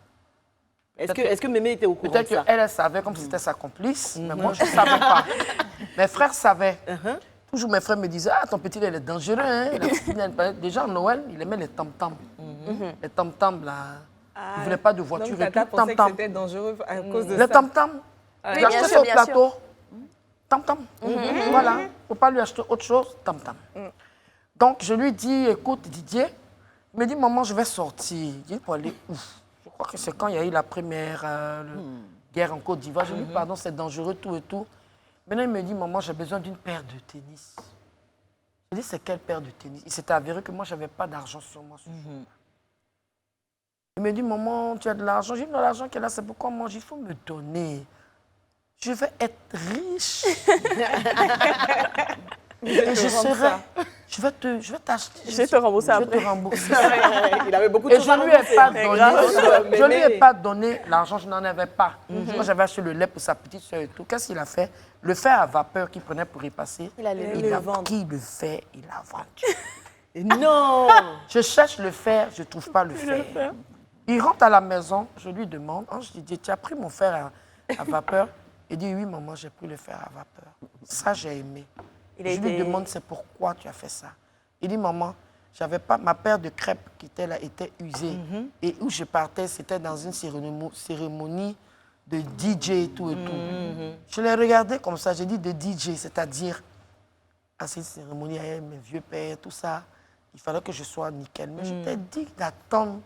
Est-ce que Mémé était au courant de Peut-être ça? qu'elle, elle savait comme si c'était sa complice, mais moi, je ne savais pas. Mes frères savaient. Toujours mes frères me disaient, ah, ton petit, il est dangereux. Hein? Déjà, en Noël, il aimait les tam-tams. Les tam-tams, là. Il ne voulait pas de voiture Donc, et Tata tout. pensait que Tam-tam. c'était dangereux à cause de Les ça. tam-tams. Oui, J'ai acheté bien ça sûr, au bien plateau. Tam-tam. Voilà. Il ne faut pas lui acheter autre chose. Tam-tam. Donc, je lui dis, écoute, Didier, il me dit, maman, je vais sortir. Il dit, pour aller où? Je crois que c'est quand il y a eu la première guerre en Côte d'Ivoire. Je lui dis, pardon, c'est dangereux, tout et tout. Maintenant, il me dit, maman, j'ai besoin d'une paire de tennis. Je dis, c'est quelle paire de tennis? Il s'est avéré que moi, je n'avais pas d'argent sur moi ce jour-là. Il me dit, maman, tu as de l'argent? J'ai dit, non, l'argent qu'elle a, c'est pourquoi moi, il faut me donner. Je vais être riche. Et je serai. Je vais t'acheter. Je vais te rembourser Je vais après. te rembourser. Il avait beaucoup de Et choses je à ne lui ai rembourser. pas Mais donné. grave, Je lui ai Mémé. pas donné l'argent, je n'en avais pas. Moi, j'avais acheté le lait pour sa petite soeur et tout. Qu'est-ce qu'il a fait? Le fer à vapeur qu'il prenait pour y passer, Il a le il a pris le fer, il l'a vendu. Non. Je cherche le fer, je ne trouve pas le fer. Il rentre à la maison, je lui demande, Ange Didier, tu as pris mon fer à vapeur? Il dit, oui, maman, j'ai pris le fer à vapeur. Ça, j'ai aimé. Il a Je lui été- demande, c'est pourquoi tu as fait ça? Il dit, maman, j'avais pas, ma paire de crêpes qui était là était usée. Et où je partais, c'était dans une cérémonie de DJ et tout et tout. Je l'ai regardé comme ça, j'ai dit de DJ, c'est-à-dire, à cette cérémonie, avec mes vieux pères, tout ça, il fallait que je sois nickel. Mais je t'ai dit d'attendre.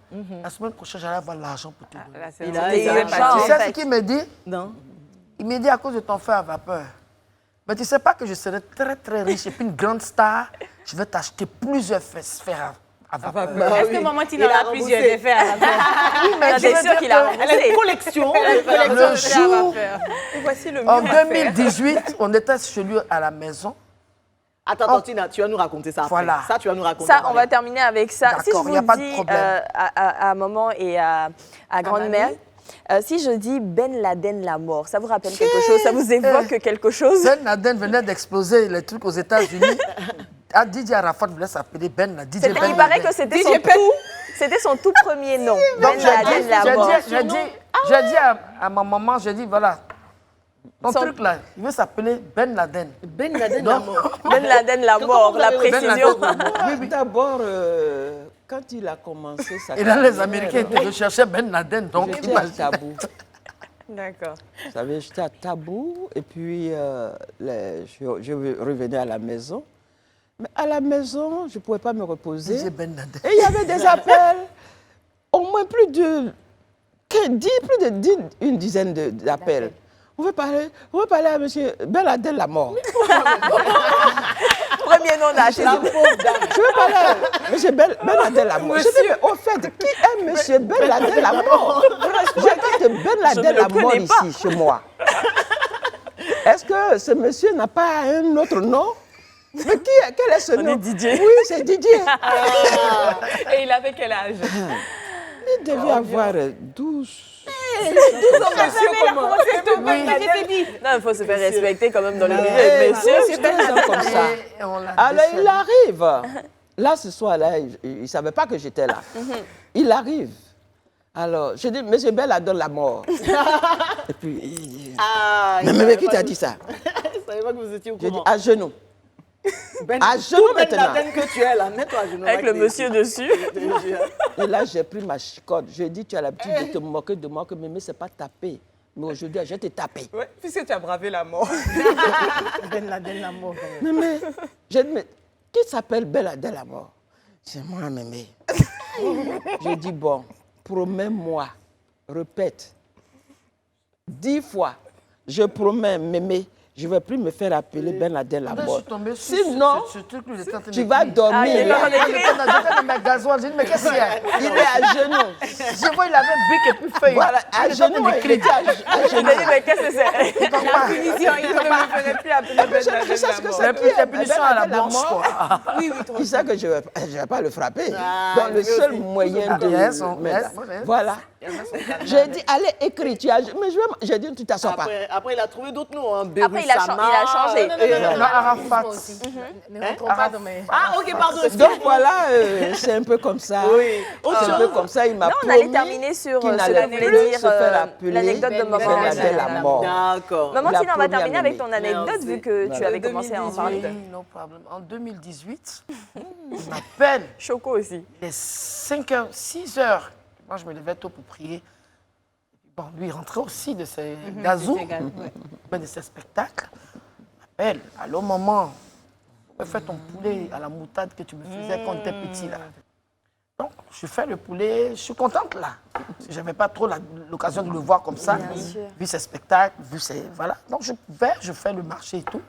La semaine prochaine, j'allais avoir l'argent pour te donner. Là, c'est Il a- vraiment- il a- c'est il a- pas- Tu en sais fait. ce qu'il me dit? Non. Il me dit à cause de ton fer à vapeur. Mais tu sais pas que je serai très très riche et puis une grande star, je vais t'acheter plusieurs fers à vapeur. Bah Est-ce oui. que maman Tina Il a a plusieurs remboursé. effets à la fin? Oui, mais Ah, je t'es veux sûr dire qu'il a que Elle a une collection. le jour, Et voici le en mieux à faire. 2018, on était chez lui à la maison. Attends, Tina, tu vas nous raconter ça après. Voilà. Ça, tu vas nous raconter Ça, après. on va terminer avec ça. Si je D'accord, vous y a pas de dis problème. à maman et à grand-mère, si je dis Ben Laden la mort, ça vous rappelle quelque chose? Ça vous évoque quelque chose? Ben Laden venait d'exploser les trucs aux États-Unis. Ah, Didier Arafat voulait s'appeler Ben Laden. Didier Ben Il paraît Laden. que c'était son tout premier nom. Donc, Ben Laden la mort. j'ai dit à ma maman, j'ai dit, voilà, ton Son- truc là, il veut s'appeler Ben Laden. Ben Laden la mort. Ben Laden la mort, la vous avez- Ben précision. Oui, d'abord, quand il a commencé sa Et là, les carrière, Américains étaient recherchés Ben Laden, donc j'étais à imagine. Tabou. D'accord. Vous savez, j'étais à Tabou et puis je revenais à la maison. Mais à la maison, je ne pouvais pas me reposer. Didier Ben Laden. Et il y avait des appels, au moins plus de une dizaine d'appels. On veut parler à M. Ben Laden la mort. Premier nom d'âge. La pauvre dame. Je veux parler à M. Ben Laden la mort. Je dis, mais au fait, qui est M. Ben Laden la mort? J'ai dit que Ben Laden le la mort connais pas. ici, chez moi. Est-ce que ce monsieur n'a pas un autre nom? Mais quel est ce nom? est Didier. Oui, c'est Didier. Et il avait quel âge? Il devait avoir 12. Monsieur, comment? Non, il faut se faire respecter quand même dans le milieu. Eh, Monsieur, c'est 13 ans comme ça. Et on l'a Alors décelé. il arrive. Là, ce soir-là, il ne savait pas que j'étais là. Il arrive. Alors, je dis, monsieur Ben Laden la mort. Et puis, il dit, Ah, mais qui t'a dit ça? Je ne savais pas que vous étiez au J'ai dit, courant. à genoux. Ben, à tout genoux Ben maintenant. Laden que tu es là, mets-toi à genoux. avec le Max, monsieur dessus. je te jure. Et là, j'ai pris ma chicotte. J'ai dit, tu as l'habitude de te moquer de moi, que Mémé, ce n'est pas taper. Mais aujourd'hui, je vais te taper. Ouais, puisque tu as bravé la mort. Ben Laden la mort. Mémé, j'ai dit, mais qui s'appelle Ben Laden la mort? C'est moi, Mémé. Je dis, bon, promets-moi, répète, 10 fois, je promets, Mémé, je ne vais plus me faire appeler Ben Laden la Je mort. suis tombée sur Sinon, ce truc, il était en train tu vas d'écrire. dormir. il est en train Il était dans mes gasoils. J'ai dit, mais qu'est-ce qu'il y a? Il est à genoux. Je vois, il avait bic et puis feuille. Voilà, à Il était en train genoux, il d'écrire. était à Je genoux. me dis, mais qu'est-ce que c'est? Il comprend pas. Punition, il ne me ferait plus appeler Ben Je Laden sais ce que la c'est. mort. Et puis, la punition à la Ben Laden blanche, mort. quoi. Oui, oui, trop. Il sait que je ne vais pas le frapper. Ah, Donc, le lui seul aussi. moyen de... Yes, on- Mais- yes, yes. Voilà. J'ai dit, allez, écris. Mais j'ai dit, tu t'assois pas. Après, il a trouvé d'autres noms. Hein. Après, il a changé. Non, Arafat. Ne rentrons pas dans mes... Ah, ok, pardon. Donc voilà, c'est un peu comme ça. Oui. Autre C'est un peu chose. comme ça, il m'a Non, on promis allait terminer sur qu'il ce n'allait que voulait plus dire, se faire appeler l'anecdote de Ben maman. Laden la mort. D'accord. Maman, Il a Tina, on va promis à terminer avec Mémé. ton anecdote Merci. vu que tu avais commencé à en parler. Oui, no problem. En 2018, il m'appelle. Choco aussi. Il est 5 heures, 6 heures. Moi, je me levais tôt pour prier. Bon, lui, il rentrait aussi de ses gazous, de ses spectacles. Il m'appelle. Allô, maman, on peut faire ton poulet à la moutarde que tu me faisais quand on était petit, là. Donc, je fais le poulet, je suis contente, là. Je n'avais pas trop l'occasion de le voir comme ça. Vu ses spectacles, vu ses... Voilà. Donc, je fais le marché et tout.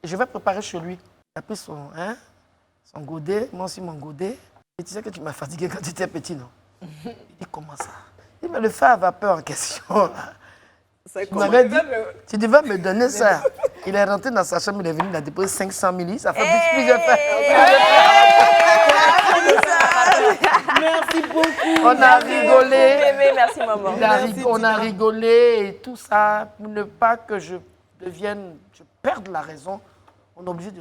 Et je vais préparer chez lui. Il a pris son godet, moi aussi mon godet. Et tu sais que tu m'as fatigué quand tu étais petit, non? Il dit, comment ça? Il me le fait à vapeur en question. Là. Il m'avait dit, tu devais me donner ça. Il est rentré dans sa chambre, il est venu, il a déposé 500 000, ça fait plusieurs fois. Merci beaucoup. On a rigolé. Mémé, merci maman. On a rigolé et tout ça, pour ne pas que je perde la raison, on est obligé de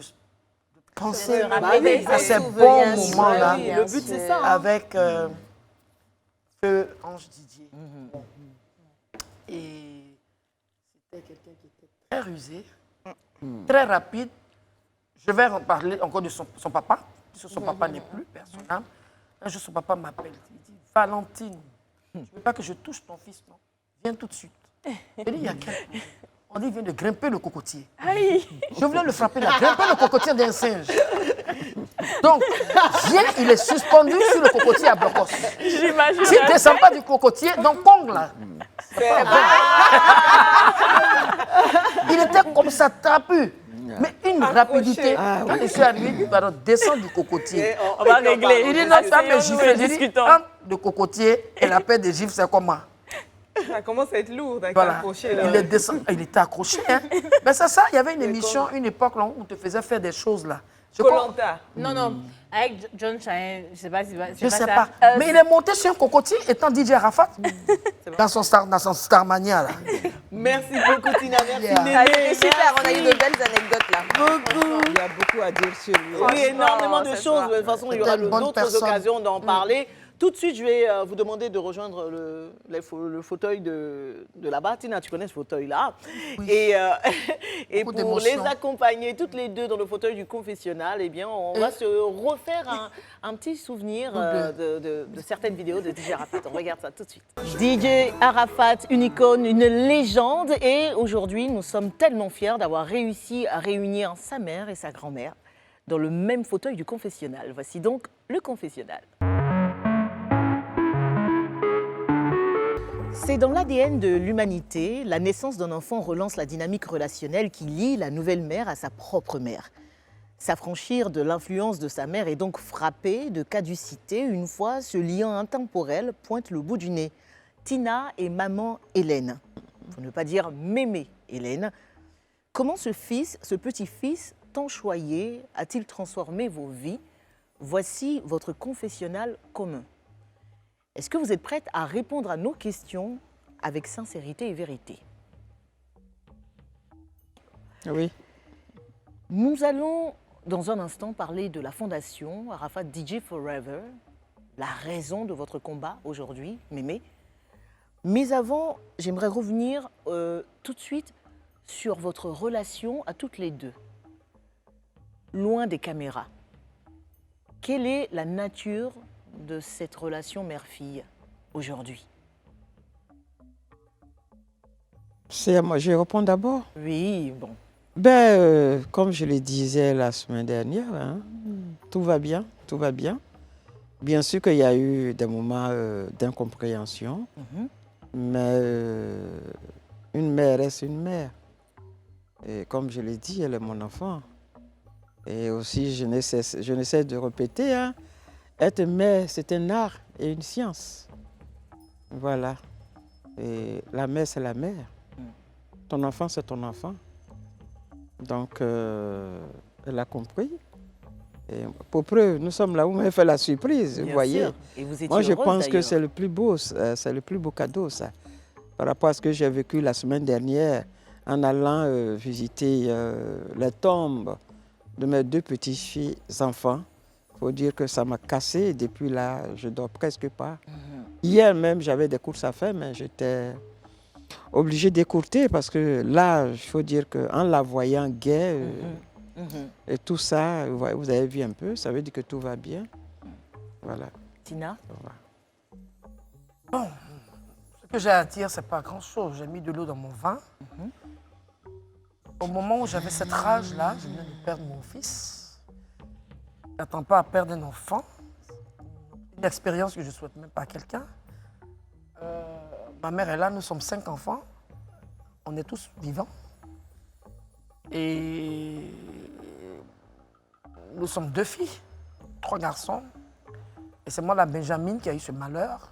penser rappeler à ces ces bons souvenirs, moments-là Oui, le but, c'est ça. hein. avec Feu Ange Didier. Et c'était quelqu'un qui était très rusé, très rapide. Je vais en parler encore de son papa, puisque son papa n'est plus personnel. Un jour, son papa m'appelle. Il dit, Valentine, je ne veux pas que je touche ton fils, non. Viens tout de suite. Je dis, il y a quelqu'un. On dit, il vient de grimper le cocotier. Aïe. Je voulais le frapper, il a grimpé le cocotier d'un singe. Donc, viens, il est suspendu sur le cocotier à Blocos. J'imagine. S'il ne descend pas du cocotier, donc Kong, là. Il était comme ça, trapu. Mais une rapidité. Quand je suis arrivé, il va descendre du cocotier. On va régler. Il dit, non, tu vas me Asseyons-nous gifler. et J'ai dit, discutons. entre le cocotier et la paire de gifles, c'est comment? Ça commence à être lourd avec Voilà. accroché là. Il est descendu. Il était accroché. Hein. Mais c'est ça, il y avait une émission, une époque là, où on te faisait faire des choses là. Je crois- Koh-Lanta. Non, non, avec John Chien, je sais pas si Je sais ça. pas. Mais il est monté sur un cocotier étant DJ Arafat dans son Starmania là. Merci beaucoup, Tina. Merci, Yeah. Mémé. Ah, c'était super, on a eu Merci. de belles anecdotes là. Beaucoup. Il y a beaucoup à dire sur lui. Oui, énormément de ce choses. soir. De toute façon, il y C'était aura une bonne d'autres personne. occasions d'en parler. Tout de suite, je vais vous demander de rejoindre le fauteuil de là-bas. Tina, tu connais ce fauteuil-là. Et, et Beaucoup pour les d'émotions. accompagner toutes les deux dans le fauteuil du confessionnal, eh bien, on va se refaire un petit souvenir de certaines vidéos de DJ Arafat. On regarde ça tout de suite. DJ Arafat, une icône, une légende. Et aujourd'hui, nous sommes tellement fiers d'avoir réussi à réunir sa mère et sa grand-mère dans le même fauteuil du confessionnal. Voici donc le confessionnal. C'est dans l'ADN de l'humanité, la naissance d'un enfant relance la dynamique relationnelle qui lie la nouvelle mère à sa propre mère. S'affranchir de l'influence de sa mère est donc frappé de caducité une fois ce lien intemporel pointe le bout du nez. Tina et maman Hélène, pour ne pas dire mémé Hélène, comment ce petit-fils tant choyé a-t-il transformé vos vies? Voici votre confessionnal commun. Est-ce que vous êtes prête à répondre à nos questions avec sincérité et vérité? Oui. Nous allons dans un instant parler de la fondation Arafat DJ Forever, la raison de votre combat aujourd'hui, Mémé. Mais avant, j'aimerais revenir tout de suite sur votre relation à toutes les deux, loin des caméras. Quelle est la nature de cette relation mère-fille aujourd'hui? C'est à moi, je réponds d'abord. Oui, bon. Comme je le disais la semaine dernière, hein, tout va bien, tout va bien. Bien sûr qu'il y a eu des moments d'incompréhension, mais une mère reste une mère. Et comme je l'ai dit, elle est mon enfant. Et aussi, je ne cesse de répéter, hein, être mère, c'est un art et une science. Voilà. Et la mère, c'est la mère. Ton enfant, c'est ton enfant. Donc, elle a compris. Et pour preuve, nous sommes là où on fait la surprise, vous voyez. Sûr. Et vous étiez Moi, je heureuse, pense que d'ailleurs. c'est le plus beau, c'est le plus beau cadeau, ça. Par rapport à ce que j'ai vécu la semaine dernière en allant visiter les tombes de mes 2 petits enfants. Il faut dire que ça m'a cassé et depuis là, je ne dors presque pas. Hier même, j'avais des courses à faire, mais j'étais obligée d'écourter parce que là, il faut dire qu'en la voyant gaie et tout ça, vous avez vu un peu, ça veut dire que tout va bien. Voilà. Tina? Bon, ce que j'ai à dire, c'est pas grand-chose. J'ai mis de l'eau dans mon vin. Au moment où j'avais cette rage-là, je venais de perdre mon fils. Je n'attends pas à perdre un enfant. Une expérience que je ne souhaite même pas à quelqu'un. Ma mère est là, nous sommes 5 enfants. On est tous vivants. Et nous sommes 2 filles, 3 garçons. Et c'est moi la Benjamine qui a eu ce malheur.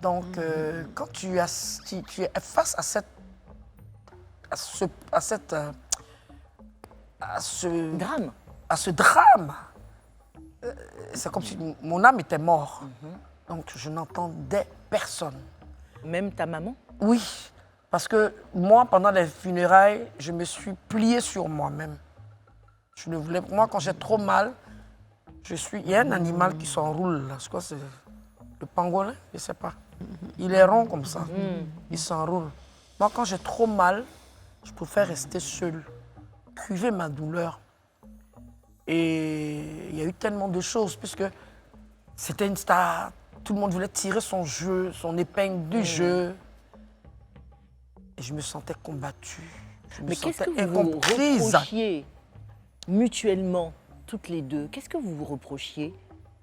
Donc, quand tu es face à ce drame, c'est comme si mon âme était morte. Donc, je n'entendais personne. Même ta maman? Oui, parce que moi, pendant les funérailles, je me suis pliée sur moi-même. Je ne voulais, moi, quand j'ai trop mal, il y a un animal qui s'enroule là. Je crois que c'est le pangolin, je ne sais pas. Il est rond comme ça. Il s'enroule. Moi, quand j'ai trop mal, je préfère rester seule, cuver ma douleur. Et il y a eu tellement de choses, puisque c'était une star. Tout le monde voulait tirer son jeu, son épingle du jeu. Et je me sentais combattue. Je me Mais qu'est-ce sentais que vous vous incomprise. reprochiez mutuellement, toutes les deux? Qu'est-ce que vous vous reprochiez?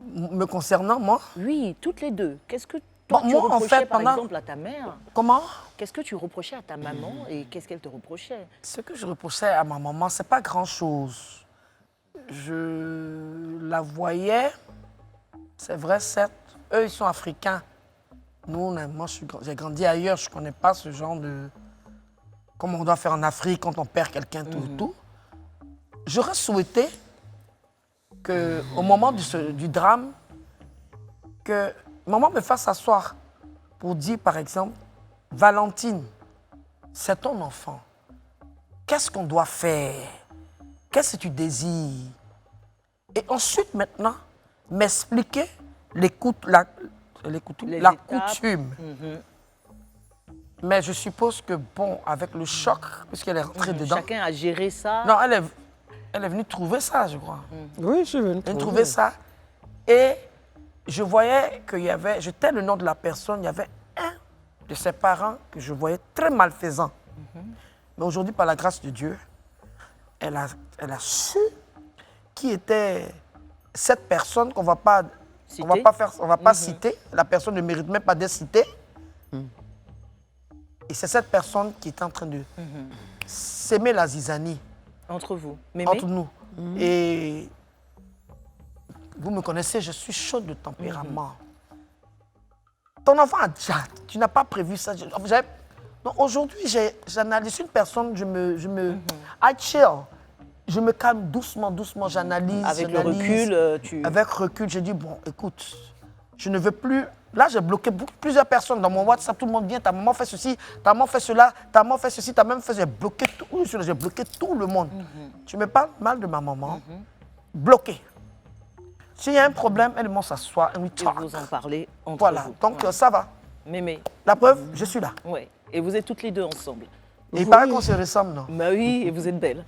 Me concernant, moi? Oui, toutes les deux. Qu'est-ce que toi, tu Moi, en reprochais, fait, par pendant- exemple, à ta mère? Comment? Qu'est-ce que tu reprochais à ta maman et qu'est-ce qu'elle te reprochait? Ce que je reprochais à ma maman, c'est pas grand-chose. Je la voyais, c'est vrai, certes. Eux, ils sont africains. Nous, moi, j'ai grandi ailleurs, je ne connais pas ce genre de... Comme on doit faire en Afrique quand on perd quelqu'un, tout et tout. J'aurais souhaité qu'au moment du drame, que maman me fasse asseoir pour dire, par exemple, Valentine, c'est ton enfant. Qu'est-ce qu'on doit faire? Qu'est-ce que tu désires? Et ensuite, maintenant, m'expliquer la coutume. Mais je suppose que, bon, avec le choc, puisqu'elle est rentrée dedans... Chacun a géré ça. Non, elle est venue trouver ça, je crois. Oui, je vais Elle trouvait ça. Et je voyais qu'il y avait, je tais le nom de la personne, il y avait un de ses parents que je voyais très malfaisant. Mais aujourd'hui, par la grâce de Dieu, elle a su qui était cette personne qu'on ne va pas, citer. La personne ne mérite même pas d'être citée. Et c'est cette personne qui est en train de s'aimer la zizanie. Entre vous. Mémé? Entre nous. Et vous me connaissez, je suis chaude de tempérament. Ton enfant a déjà, tu n'as pas prévu ça. Non, aujourd'hui, j'analyse une personne, I chill. Je me calme doucement, j'analyse. Avec le recul, Avec recul, j'ai dit, bon, écoute, je ne veux plus... Là, j'ai bloqué plusieurs personnes dans mon WhatsApp. Tout le monde vient, ta maman fait ceci, ta maman fait cela, ta maman fait ceci, ta maman fait... J'ai bloqué tout le monde. Tu me parles mal de ma maman, bloqué. S'il y a un problème, elle m'en s'assoit et we Et talk. vous en parlez entre Voilà, vous. donc ça va. Mémé. La preuve, je suis là. Oui. Et vous êtes toutes les deux ensemble. Et il paraît qu'on se ressemble, non? Bah oui, et vous êtes belles.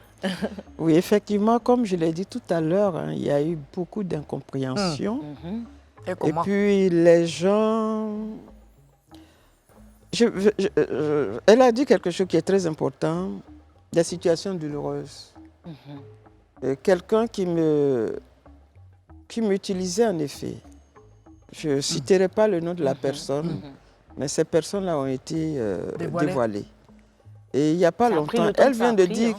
Oui, effectivement, comme je l'ai dit tout à l'heure, hein, il y a eu beaucoup d'incompréhension. Et Et comment? puis les gens Elle a dit quelque chose qui est très important, des situations douloureuses. Quelqu'un qui m'utilisait en effet. Je ne citerai pas le nom de la personne, mais ces personnes-là ont été dévoilées. Et il n'y a pas longtemps, elle vient de dire,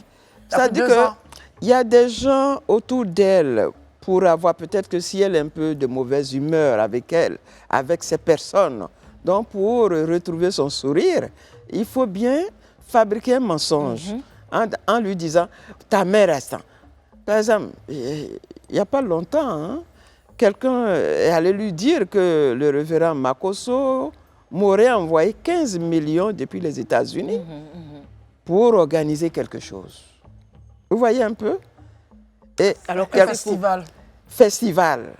ça dit qu'il y a des gens autour d'elle pour avoir peut-être que si elle est un peu de mauvaise humeur avec elle, avec ces personnes, donc pour retrouver son sourire, il faut bien fabriquer un mensonge en lui disant « ta mère est ça ». Par exemple, il n'y a pas longtemps, hein, quelqu'un est allé lui dire que le révérend Makosso m'aurait envoyé 15 millions depuis les États-Unis pour organiser quelque chose. Vous voyez un peu? Et alors quel festival? Festival.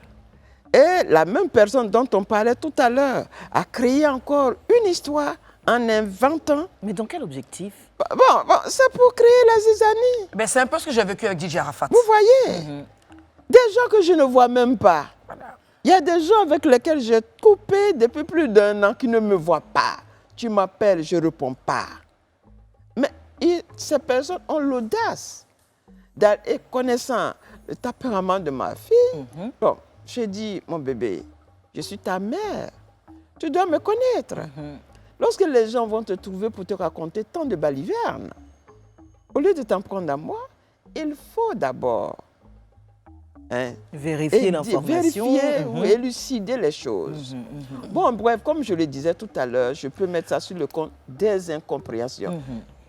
Et la même personne dont on parlait tout à l'heure a créé encore une histoire en inventant. Mais dans quel objectif? Bon, c'est pour créer la zizanie. Ben, c'est un peu ce que j'ai vécu avec DJ Arafat. Vous voyez? Des gens que je ne vois même pas. Il y a des gens avec lesquels j'ai coupé depuis plus d'1 an qui ne me voient pas. Tu m'appelles, je ne réponds pas. Mais ces personnes ont l'audace d'aller connaissant le tempérament de ma fille. Bon, j'ai dit, mon bébé, je suis ta mère. Tu dois me connaître. Lorsque les gens vont te trouver pour te raconter tant de balivernes, au lieu de t'en prendre à moi, il faut d'abord vérifier l'information. Vérifier ou élucider les choses. Bon, bref, comme je le disais tout à l'heure, je peux mettre ça sur le compte des incompréhensions.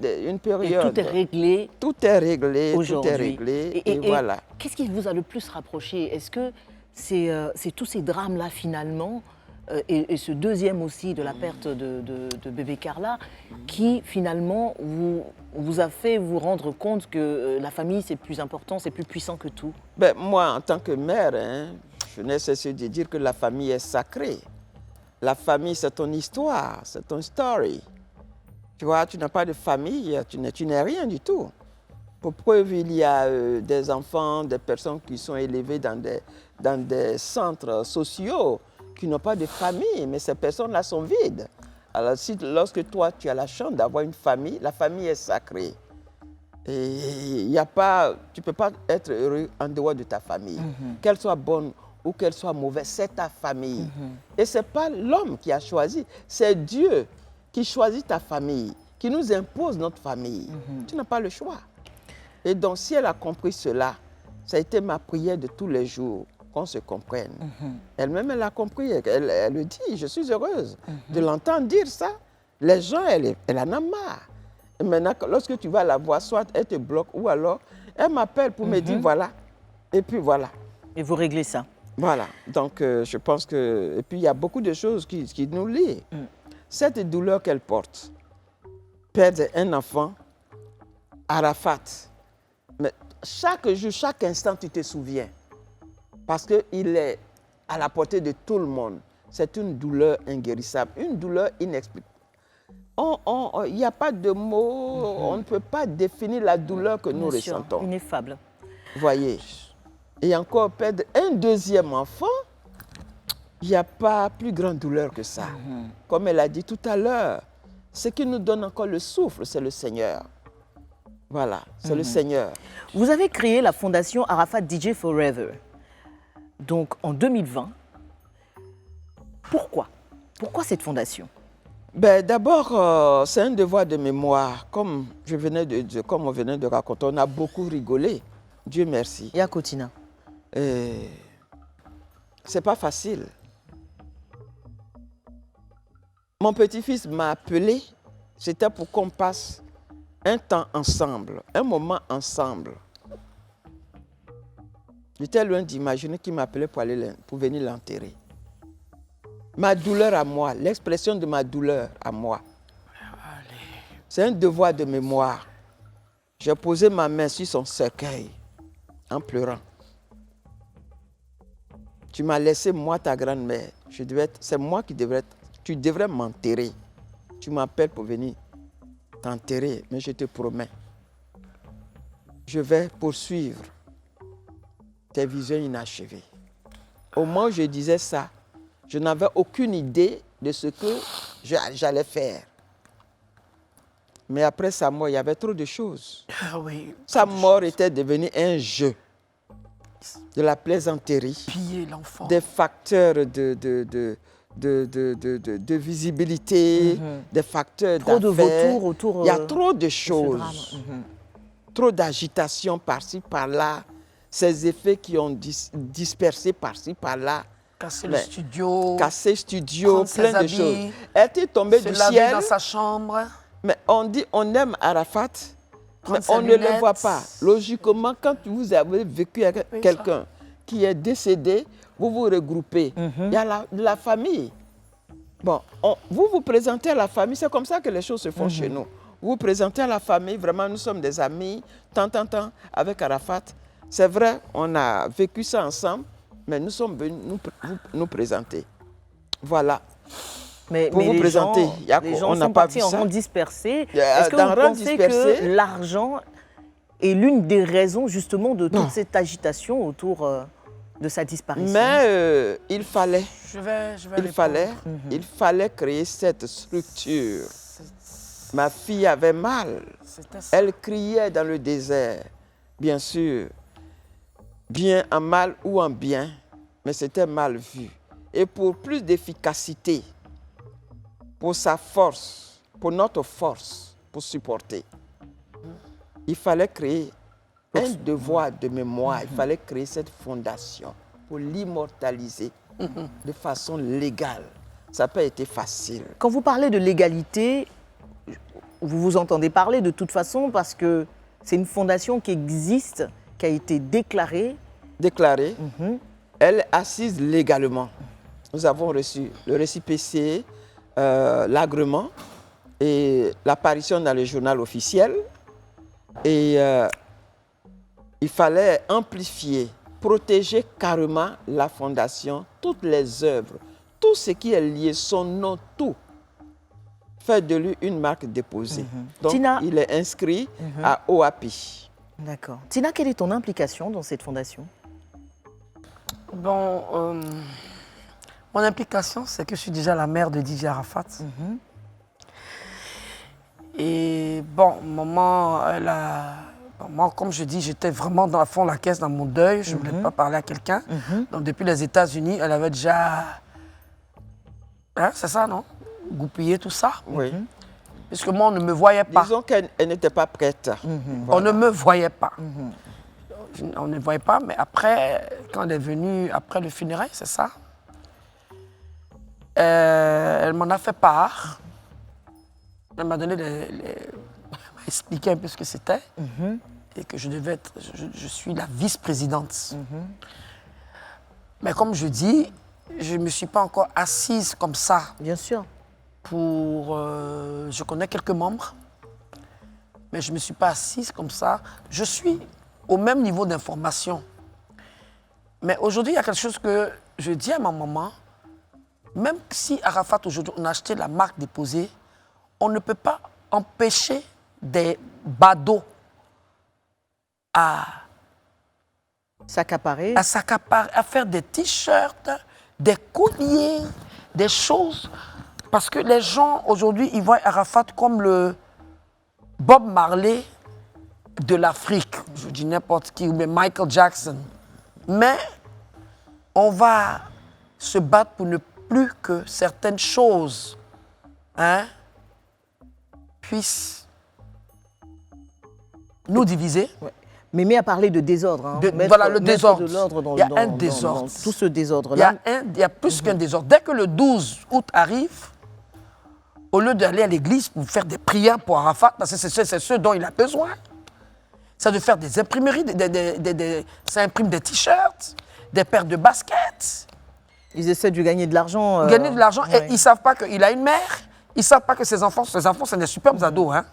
Une période. Et tout est réglé. Tout est réglé, aujourd'hui. tout est réglé. Et voilà. Qu'est-ce qui vous a le plus rapproché? Est-ce que c'est tous ces drames-là finalement, et ce deuxième aussi de la perte de bébé Carla, qui finalement vous a fait vous rendre compte que la famille c'est plus important, c'est plus puissant que tout? Ben, moi, en tant que mère, je n'ai cessé de dire que la famille est sacrée. La famille, c'est ton histoire, c'est ton story. Tu vois, tu n'as pas de famille, tu n'es rien du tout. Pour preuve, il y a des enfants, des personnes qui sont élevées dans des centres sociaux, qui n'ont pas de famille, mais ces personnes-là sont vides. Alors, lorsque toi, tu as la chance d'avoir une famille, la famille est sacrée. Et tu ne peux pas être heureux en dehors de ta famille. Qu'elle soit bonne ou qu'elle soit mauvaise, c'est ta famille. Et ce n'est pas l'homme qui a choisi, c'est Dieu qui choisit ta famille, qui nous impose notre famille. Tu n'as pas le choix. Et donc, si elle a compris cela, ça a été ma prière de tous les jours, qu'on se comprenne. Elle-même, elle a compris, elle le dit, je suis heureuse de l'entendre dire ça. Les gens, elle en a marre. Et maintenant, lorsque tu vas la voir, soit elle te bloque, ou alors elle m'appelle pour me dire voilà. Et puis voilà. Et vous réglez ça? Voilà. Donc, je pense que... Et puis, il y a beaucoup de choses qui nous lient. Cette douleur qu'elle porte, perdre un enfant, Arafat, mais chaque jour, chaque instant, tu te souviens. Parce qu'il est à la portée de tout le monde. C'est une douleur inguérissable, une douleur inexplicable. Il n'y a pas de mots, on ne peut pas définir la douleur que nous ressentons. Ineffable. Voyez. Et encore perdre un deuxième enfant, il n'y a pas plus grande douleur que ça. Comme elle a dit tout à l'heure, ce qui nous donne encore le souffle, c'est le Seigneur. Voilà, c'est le Seigneur. Vous avez créé la fondation Arafat DJ Forever, donc en 2020. Pourquoi? Pourquoi cette fondation? Ben, d'abord, c'est un devoir de mémoire. Comme on venait de raconter, on a beaucoup rigolé. Dieu merci. Et à Cotina? C'est pas facile. Mon petit-fils m'a appelé, c'était pour qu'on passe un temps ensemble, un moment ensemble. J'étais loin d'imaginer qu'il m'appelait pour venir l'enterrer. Ma douleur à moi, l'expression de ma douleur à moi. C'est un devoir de mémoire. J'ai posé ma main sur son cercueil en pleurant. Tu m'as laissé, moi, ta grand-mère. C'est moi qui devrais... Tu devrais m'enterrer. Tu m'appelles pour venir t'enterrer, mais je te promets, je vais poursuivre tes visions inachevées. Au moment où je disais ça, je n'avais aucune idée de ce que j'allais faire. Mais après sa mort, il y avait trop de choses. Ah oui. Sa mort était devenue un jeu, de la plaisanterie, Piller l'enfant. des facteurs de visibilité, des facteurs Trop de d'affaires. vautours autour Il y a de trop de ce choses, drame. trop d'agitation par-ci, par-là, ces effets qui ont dispersé par-ci, par-là, Casser Mais- le studio. cassé studio, Prendre ses plein de habits, choses. Est-il tombé Se du laver ciel? dans sa chambre. Mais on dit on aime Arafat, mais Prendre ses on ne le lunettes. voit pas. Logiquement, quand vous avez vécu avec Oui, quelqu'un qui est décédé, vous vous regroupez. Il y a la famille. Bon, vous vous présentez à la famille, c'est comme ça que les choses se font chez nous. Vous vous présentez à la famille, vraiment, nous sommes des amis, tant, avec Arafat. C'est vrai, on a vécu ça ensemble, mais nous sommes venus nous présenter. Voilà. Mais Pour vous les présenter, gens, il y a les quoi? gens On n'a sont pas partis vu en ça. rang dispersé. Il y a- Est-ce que dans vous rang pensez dispersé- que l'argent est l'une des raisons justement de toute Non. cette agitation autour de sa disparition? Mais il fallait. Je vais Il fallait créer cette structure. Ma fille avait mal. C'était ça. Elle criait dans le désert, bien sûr. Bien en mal ou en bien, mais c'était mal vu. Et pour plus d'efficacité, pour sa force, pour notre force, pour supporter, il fallait créer un devoir de mémoire. Il fallait créer cette fondation pour l'immortaliser de façon légale. Ça n'a pas été facile. Quand vous parlez de légalité, vous vous entendez parler de toute façon parce que c'est une fondation qui existe, qui a été déclarée. Déclarée, elle est assise légalement. Nous avons reçu le récépissé, l'agrément et l'apparition dans le journal officiel. Et il fallait amplifier, protéger carrément la fondation, toutes les œuvres, tout ce qui est lié, son nom, tout. Faire de lui une marque déposée. Donc, Tina. il est inscrit à OAPI. D'accord. Tina, quelle est ton implication dans cette fondation? Bon, mon implication, c'est que je suis déjà la mère de Didier Arafat. Et bon, maman, moi, comme je dis, j'étais vraiment dans à fond la caisse dans mon deuil. Je ne voulais pas parler à quelqu'un. Donc, depuis les États-Unis, elle avait déjà... Hein, c'est ça, non? Goupillé tout ça. Oui. Puisque moi, on ne me voyait pas. Disons qu'elle n'était pas prête. On ne me voyait pas. On ne me voyait pas, mais après, quand elle est venue, après le funérail, c'est ça, elle m'en a fait part. Elle m'a donné m'a expliqué un peu ce que c'était et que je devais être, je suis la vice-présidente. Mais comme je dis, je ne me suis pas encore assise comme ça Bien sûr. pour... je connais quelques membres, mais je ne me suis pas assise comme ça. Je suis au même niveau d'information. Mais aujourd'hui, il y a quelque chose que je dis à ma maman, même si Arafat, aujourd'hui, on a acheté la marque déposée, on ne peut pas empêcher des badauds à S'accaparer. s'accaparer, à faire des t-shirts, des colliers, des choses. Parce que les gens, aujourd'hui, ils voient Arafat comme le Bob Marley de l'Afrique. Je dis n'importe qui, mais Michael Jackson. Mais on va se battre pour ne plus que certaines choses puissent nous diviser. Mémé a parlé de désordre. Hein. Voilà, le mettre désordre. de l'ordre dans, Il y a dans- un dans- désordre. dans tout ce désordre-là. Il y a plus qu'un désordre. Dès que le 12 août arrive, au lieu d'aller à l'église pour faire des prières pour Arafat, parce que c'est ce dont il a besoin, c'est de faire des imprimeries, ça imprime des t-shirts, des paires de baskets, Ils essaient de gagner de l'argent. gagner de l'argent, ouais. et ils ne savent pas qu'il a une mère, ils ne savent pas que ses enfants, c'est des superbes ados. Hein.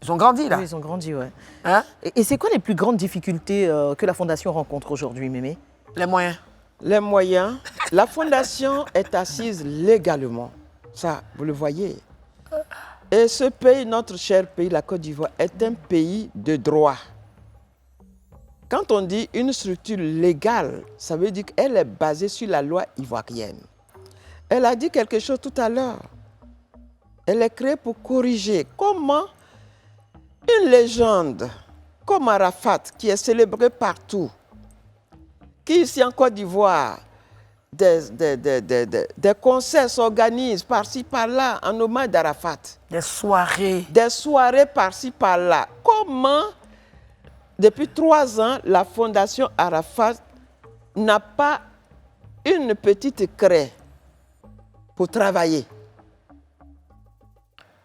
Ils ont grandi là. Oui, ils ont grandi, ouais. Hein. Et c'est quoi les plus grandes difficultés que la Fondation rencontre aujourd'hui, Mémé? Les moyens. Les moyens, la fondation est assise légalement. Ça, vous le voyez. Et ce pays, notre cher pays, la Côte d'Ivoire, est un pays de droit. Quand on dit une structure légale, ça veut dire qu'elle est basée sur la loi ivoirienne. Elle a dit quelque chose tout à l'heure. Elle est créée pour corriger. Comment une légende comme Arafat, qui est célébré partout, qui ici en Côte d'Ivoire, des concerts s'organisent par-ci, par-là, en hommage d'Arafat. Des soirées. Des soirées par-ci, par-là. Comment, depuis 3 ans, la Fondation Arafat n'a pas une petite craie pour travailler?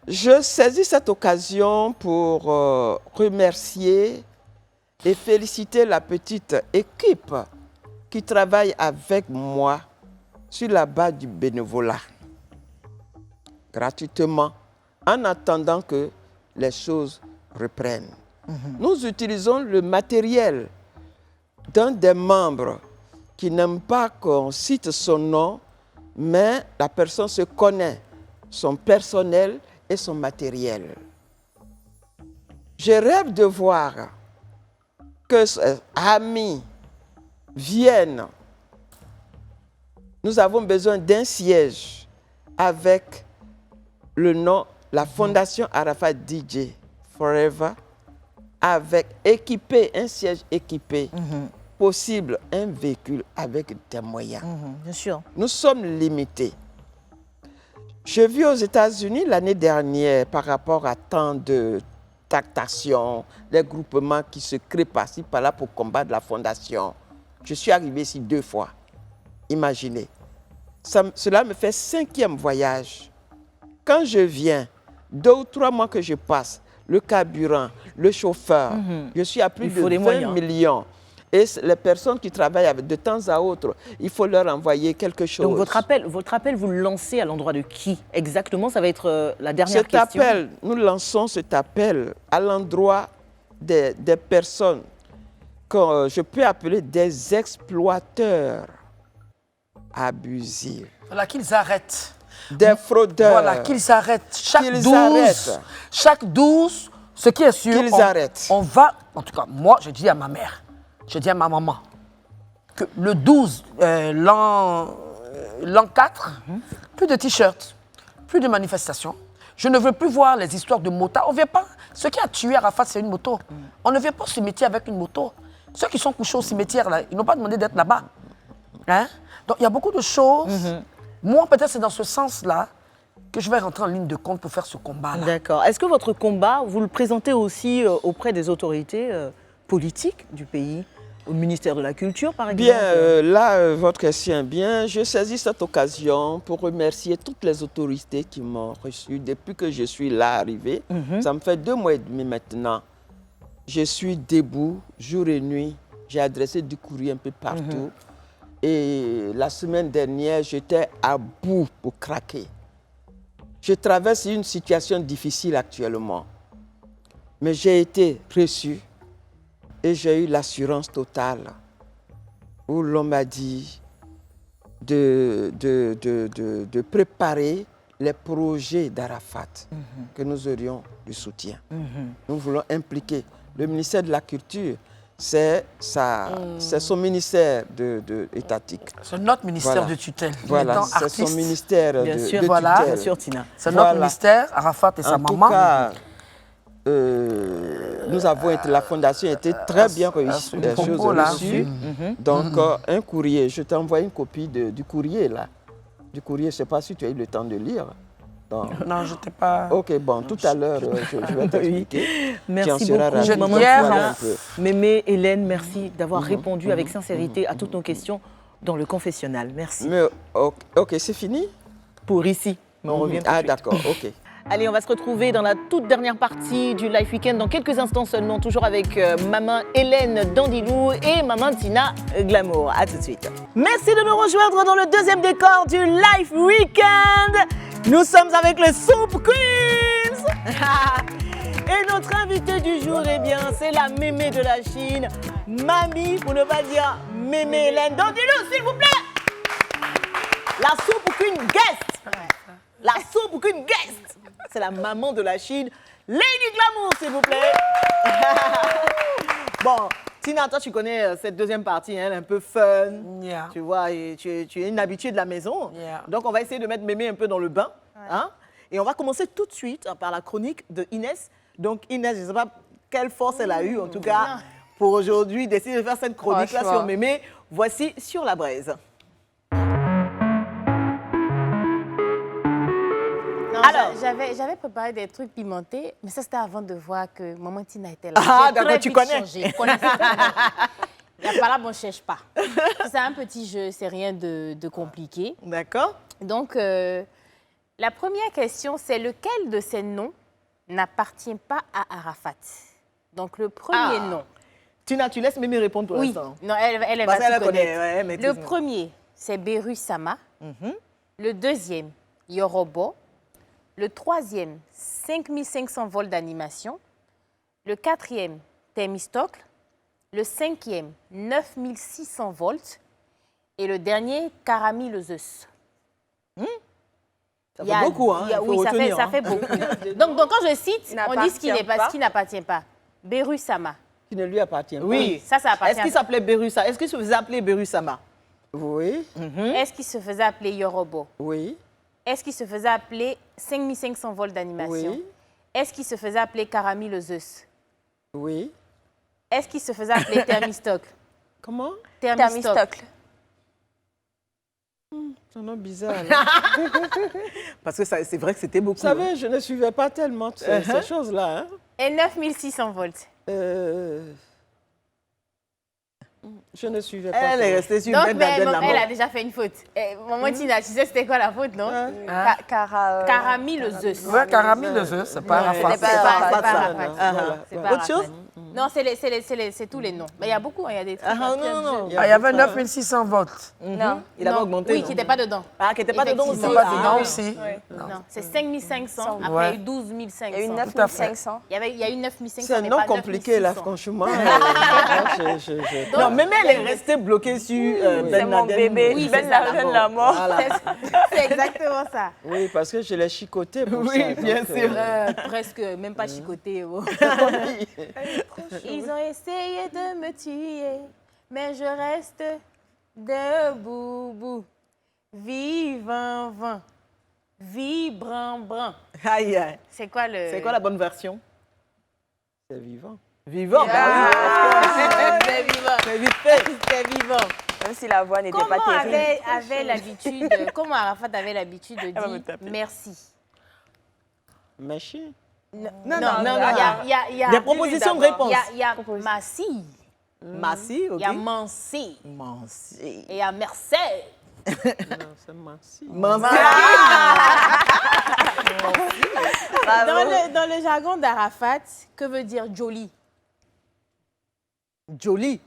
Je saisis cette occasion pour remercier et féliciter la petite équipe qui travaille avec moi sur la base du bénévolat, gratuitement, en attendant que les choses reprennent. Nous utilisons le matériel d'un des membres qui n'aime pas qu'on cite son nom, mais la personne se connaît, son personnel et son matériel. Je rêve de voir que amis viennent. Nous avons besoin d'un siège avec le nom, la Fondation Arafat DJ Forever, avec un siège équipé, possible, un véhicule avec des moyens. Bien sûr. Nous sommes limités. Je vis aux États-Unis l'année dernière par rapport à tant de tractations, des groupements qui se créent par-ci, par-là pour combattre la fondation. Je suis arrivé ici 2 fois. Imaginez. Cela me fait 5e voyage. Quand je viens, 2 ou 3 mois que je passe, le carburant, le chauffeur, je suis à plus de 20 millions. Et les personnes qui travaillent avec, de temps à autre, il faut leur envoyer quelque chose. Donc votre appel, vous le lancez à l'endroit de qui exactement? Ça va être la dernière question. Nous lançons cet appel à l'endroit des personnes que je peux appeler des exploiteurs abusifs. Voilà, qu'ils arrêtent. Des fraudeurs. Voilà, qu'ils arrêtent. Chaque 12, ce qui est sûr, qu'ils arrêtent. On va, en tout cas, moi, je dis à ma mère, je dis à ma maman, que le 12, l'an 4, plus de t-shirts, plus de manifestations. Je ne veux plus voir les histoires de motards. On ne vient pas. Ce qui a tué Arafat, c'est une moto. On ne vient pas au cimetière avec une moto. Ceux qui sont couchés au cimetière, là, ils n'ont pas demandé d'être là-bas. Hein? Donc, il y a beaucoup de choses. Moi, peut-être c'est dans ce sens-là que je vais rentrer en ligne de compte pour faire ce combat-là. D'accord. Est-ce que votre combat, vous le présentez aussi auprès des autorités politiques du pays, au ministère de la Culture, par exemple? Bien, là, votre question est bien. Je saisis cette occasion pour remercier toutes les autorités qui m'ont reçu depuis que je suis là arrivé. Ça me fait 2 mois et demi maintenant. Je suis debout, jour et nuit. J'ai adressé du courrier un peu partout. Et la semaine dernière, j'étais à bout pour craquer. Je traverse une situation difficile actuellement. Mais j'ai été reçu et j'ai eu l'assurance totale où l'on m'a dit de préparer les projets d'Arafat que nous aurions du soutien. Nous voulons impliquer le ministère de la Culture. C'est son ministère étatique. C'est notre ministère de tutelle. Voilà, c'est son ministère de tutelle. Bien sûr, Tina. C'est notre ministère, Arafat et sa maman. En tout cas, nous avons été, la fondation a été très bien réussie, des choses reçues. Donc, un courrier, je t'ai envoyé une copie du courrier, là. Du courrier, je ne sais pas si tu as eu le temps de lire. Donc, non, je n'étais pas... Ok, bon, tout à l'heure, je vais t'expliquer. Merci beaucoup, maman Tina. Mémé, Hélène, merci d'avoir répondu avec sincérité à toutes nos questions dans le confessionnal. Merci. Mais, ok, c'est fini? Pour ici, mais on revient tout de suite. D'accord, ok. Allez, on va se retrouver dans la toute dernière partie du Life Weekend dans quelques instants seulement, toujours avec maman Hélène Dandilou et maman Tina Glamour. À tout de suite. Merci de nous rejoindre dans le deuxième décor du Life Weekend. Nous sommes avec les Soup Queens. Et notre invitée du jour, eh bien, c'est la mémé de la Chine, Mamie, pour ne pas dire mémé Hélène Dandilou, s'il vous plaît. La Soup Queen guest. La Soup Queen guest. C'est la maman de la Chine, Lady Glamour, s'il vous plaît. Bon, Tina, toi, tu connais cette deuxième partie, hein, un peu fun. Yeah. Tu vois, et tu es une habituée de la maison. Yeah. Donc, on va essayer de mettre mémé un peu dans le bain. Hein, et on va commencer tout de suite par la chronique de Inès Donc Inès, je ne sais pas quelle force elle a eue, en tout cas, pour aujourd'hui, d'essayer de faire cette chronique-là sur Franchement. Mémé. Voici Sur la braise. Non, Alors. j'avais préparé des trucs pimentés, mais ça, c'était avant de voir que Maman Tina était là. Ah, J'ai d'accord, très tu vite connais. changé. Je connaissais très bien. Il n'y a pas là, on ne cherche pas. C'est un petit jeu, c'est rien de compliqué. D'accord. Donc, la première question, c'est lequel de ces noms n'appartient pas à Arafat? Donc, le premier nom. Tina, tu laisses Mémé répondre pour Oui, l'instant. non, elle va Parce qu'elle tout connaît, connaître. ouais, Le maîtrise. premier, c'est Beru Sama. Le deuxième, Yorobo. Le troisième, 5500 volts d'animation. Le quatrième, Thermistocle. Le cinquième, 9600 volts. Et le dernier, Caramel Zeus. Ça fait beaucoup, hein. Il faut Oui, retenir, ça hein. fait beaucoup. donc, quand je cite, on dit ce qui n'appartient pas. Beru Sama. Qui ne lui appartient pas. Oui. Ça appartient. Est-ce qu'il s'appelait Berusa? Est-ce qu'il se faisait appeler Berusama? Oui, Est-ce qu'il se faisait appeler Yorobo? oui, Est-ce qu'il se faisait appeler 5500 volts d'animation? oui, Est-ce qu'il se faisait appeler Caramel Zeus? oui. Est-ce qu'il se faisait appeler Thermistocle? Comment? Thermistocle. C'est un nom bizarre. Là. Parce que c'est vrai que c'était beaucoup. Vous savez, je ne suivais pas tellement ces choses-là. Hein. Et 9600 volts. Je ne suivais pas. Elle est trop. restée sur Donc, Ben mais Laden, la elle mort. a déjà fait une faute. Maman Tina, tu sais c'était quoi la faute, non? Caramel Zeus. Ouais, Caramel le jeu, c'est pas Arafat. C'est pas Arafat. Voilà. C'est pas Autre Arafat. chose? Non, c'est tous les noms. Mais il y a beaucoup, hein, il y a des trucs. Ah, il y a non, non, non. Ah, il y avait 9600 volts. Non. Il avait Non, augmenté. Oui, non? qui n'était pas dedans. Ah, qui n'était pas dedans aussi. Effectivement. Pas Ah, dedans oui. aussi. Non, c'est 5500, après Ouais. il y a eu 12500. Il y a eu Tout à fait. 9500. Il y a eu 9500. C'est un mais nom pas compliqué, là, 9600. franchement. Non, même elle est restée bloquée sur C'est Ben mon Laden. bébé. Oui, Ben c'est ça, Laden, la mort. Voilà. C'est exactement ça. Oui, parce que je l'ai chicoté pour Oui, ça. bien donc, sûr. Presque, même pas chicoté. oh. Ils ont essayé de me tuer, mais je reste debout, vivant, vibrant. Aïe, aïe. C'est quoi le... C'est quoi la bonne version? C'est vivant. Vivant, bah C'est vivant. oui. C'est vite fait. C'est vivant. Même si la voix n'était pas Comment terrible. avait l'habitude, comment Arafat avait l'habitude de va me dire taper. merci? Merci. Non, non, il y a Des propositions de réponse. Il y a merci, Massi, ok. il y a mansi, Mansi. et il y a merci. Non, c'est merci. Mansi. Dans le jargon d'Arafat, que veut dire joli? Joli.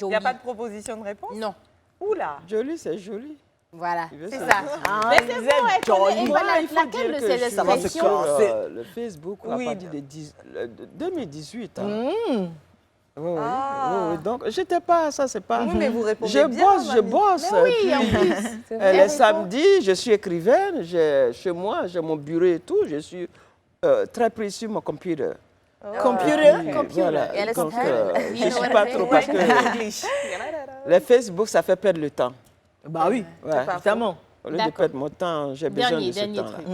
Il n'y a pas de proposition de réponse? Non. Oula. Joli, c'est joli. Voilà, Il veut c'est se ça. Ah, Mais il c'est disait bon, elle joli. connaît. Moi, il Et faut laquelle de dire que ces je suis Ça va se expressions corser. sur le Facebook à Oui. partir de 2018. Hein. Mmh. Oui, oui, Ah. oui, oui. Donc, j'étais pas, ça, c'est pas. Oui, mais vous répondez Je bien, bosse, je mamie. bosse. Oui, en puis, plus. les samedis, je suis écrivaine. Chez moi, j'ai mon bureau et tout. Je suis très pris sur mon computer. Computer. Puis, voilà. Et elle est Donc, computer. je ne suis pas trop parce que le Facebook, ça fait perdre le temps. Bah oui, Ouais. évidemment. Au lieu de D'accord. perdre mon temps, j'ai besoin de ce Dernier temps-là. truc.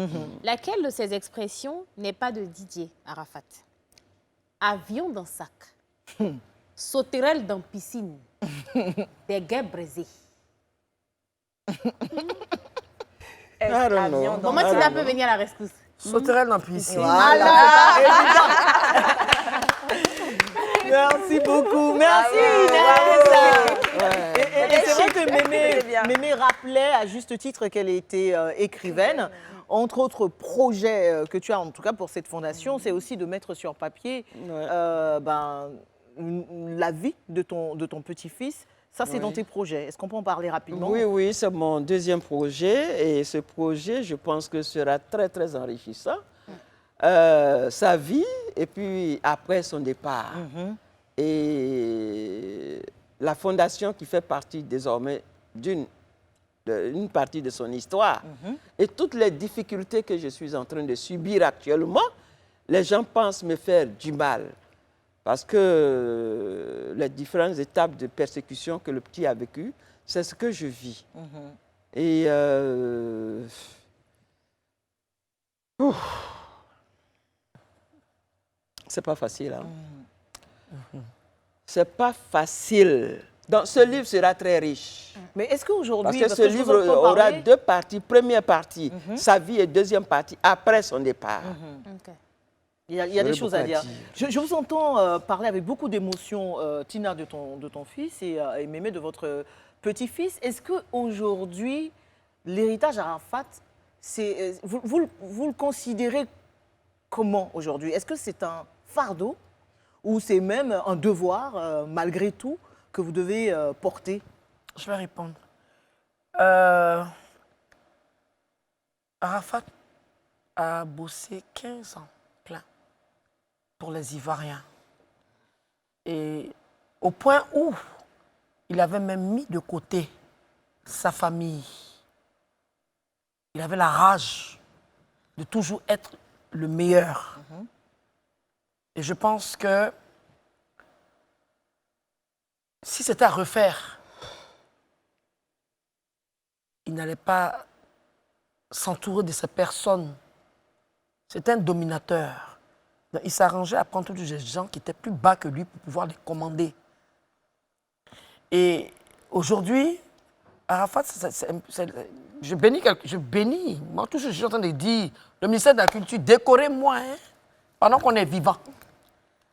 Laquelle de ces expressions n'est pas de Didier Arafat? Avion dans sac, sauterelle dans piscine, des gains brisés. I don't know. Maman Tina peut venir à la rescousse. Sauterelle dans la piscine. Merci beaucoup. Merci, Inès. Et c'est vrai que Mémé rappelait à juste titre qu'elle était écrivaine. Entre autres projets que tu as, en tout cas pour cette fondation, c'est aussi de mettre sur papier la vie de ton petit-fils. Ça, c'est dans tes projets. Est-ce qu'on peut en parler rapidement? Oui, oui, c'est mon deuxième projet et ce projet, je pense que sera très, très enrichissant. Sa vie et puis après son départ. Et la fondation qui fait partie désormais d'une partie de son histoire et toutes les difficultés que je suis en train de subir actuellement, les gens pensent me faire du mal. Parce que les différentes étapes de persécution que le petit a vécues, c'est ce que je vis. Et C'est pas facile. Hein? C'est pas facile. Donc, ce livre sera très riche. Mais est-ce qu'aujourd'hui... Parce que ce je vous livre entends aura parler- 2 parties. Première partie, sa vie, et deuxième partie, après son départ. Ok. Il y a Je des vais choses à beaucoup à dire. dire. Je vous entends parler avec beaucoup d'émotion, Tina, de ton fils et Mémé, de votre petit-fils. Est-ce qu'aujourd'hui, l'héritage Arafat, vous le considérez comment aujourd'hui? Est-ce que c'est un fardeau ou c'est même un devoir, malgré tout, que vous devez porter? Je vais répondre. Arafat a bossé 15 ans plein pour les Ivoiriens. Et au point où il avait même mis de côté sa famille. Il avait la rage de toujours être le meilleur. Et je pense que si c'était à refaire, il n'allait pas s'entourer de ces personnes. C'était un dominateur. Donc, il s'arrangeait à prendre tous les gens qui étaient plus bas que lui pour pouvoir les commander. Et aujourd'hui, Arafat, je bénis. Moi, tout ce que je suis en train de dire, le ministère de la Culture, décorez-moi, hein, pendant qu'on est vivant.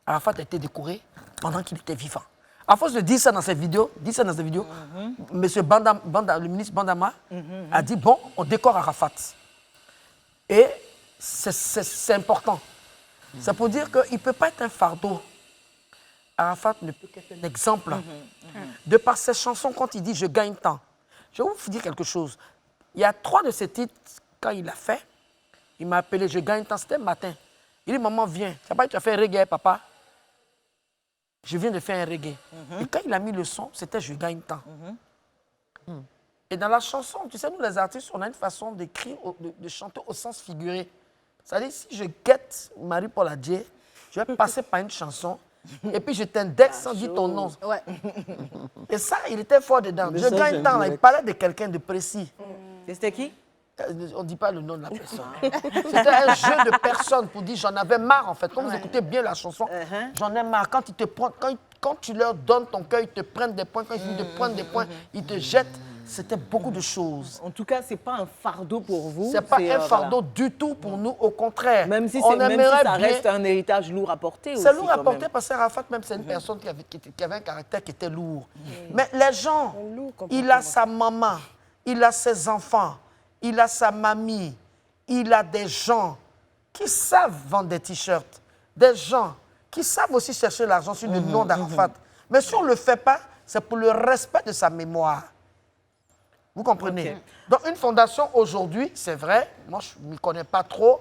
Arafat a été décoré pendant qu'il était vivant. À force de dire ça dans ses vidéos, Monsieur le ministre Bandama a dit, bon, on décore Arafat. Et c'est important. C'est pour dire qu'il ne peut pas être un fardeau. Arafat ne peut qu'être un exemple. De par ses chansons, quand il dit « je gagne tant », je vais vous dire quelque chose. Il y a 3 de ces titres, quand il l'a fait, il m'a appelé « je gagne tant », c'était le matin. Il dit « maman, viens, tu as fait un reggae, papa ?» Je viens de faire un reggae. Et quand il a mis le son, c'était « je gagne tant ». Et dans la chanson, tu sais, nous les artistes, on a une façon d'écrire, de chanter au sens figuré. C'est-à-dire, si je guette Marie-Paul Adjé, je vais passer par une chanson, et puis je t'indexe sans dire ton nom. Ouais. Et ça, il était fort dedans. Mais Je ça, gagne j'aime tant, là, il direct. parlait de quelqu'un de précis. C'était qui? On ne dit pas le nom de la personne. C'était un jeu de personnes pour dire j'en avais marre en fait. Quand vous écoutez bien la chanson, j'en ai marre. Quand, ils te prennent, quand tu leur donnes ton cœur, ils te prennent des points. Quand ils finissent de prendre des points, ils te jettent. C'était beaucoup de choses. En tout cas, ce n'est pas un fardeau pour vous. C'est pas un fardeau voilà. du tout pour nous, au contraire. Même si, on même si aimerait ça bien- reste un héritage lourd à porter aussi. C'est lourd à quand porter même. parce que Arafat, même, c'est une personne qui avait un caractère qui était lourd. Mais les gens, il a sa maman, il a ses enfants, il a sa mamie, il a des gens qui savent vendre des t-shirts, des gens qui savent aussi chercher l'argent sur le nom d'Arafat. Mais si on ne le fait pas, c'est pour le respect de sa mémoire. Vous comprenez? Ok. Donc, une fondation aujourd'hui, c'est vrai, moi je ne m'y connais pas trop,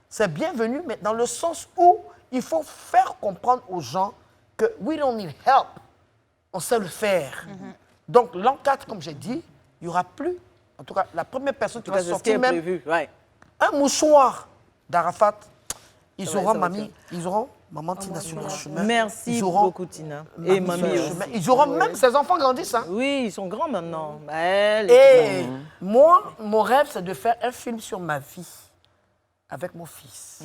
c'est bienvenu, mais dans le sens où il faut faire comprendre aux gens que we don't need help, on sait le faire. Donc, l'an 4, comme j'ai dit, il n'y aura plus, en tout cas, la première personne qui En tout va cas, c'est ce qui est sortir même prévu. Ouais. un mouchoir d'Arafat, ils Ça va, auront ça va mamie, ils auront maman Tina sur leur chemin. Merci Ils auront beaucoup, Tina. Et mamie mamie sur leur aussi. chemin. Ils auront même, ses enfants grandissent, hein. Oui, ils sont grands maintenant. Elle, Et moi, mon rêve, c'est de faire un film sur ma vie avec mon fils,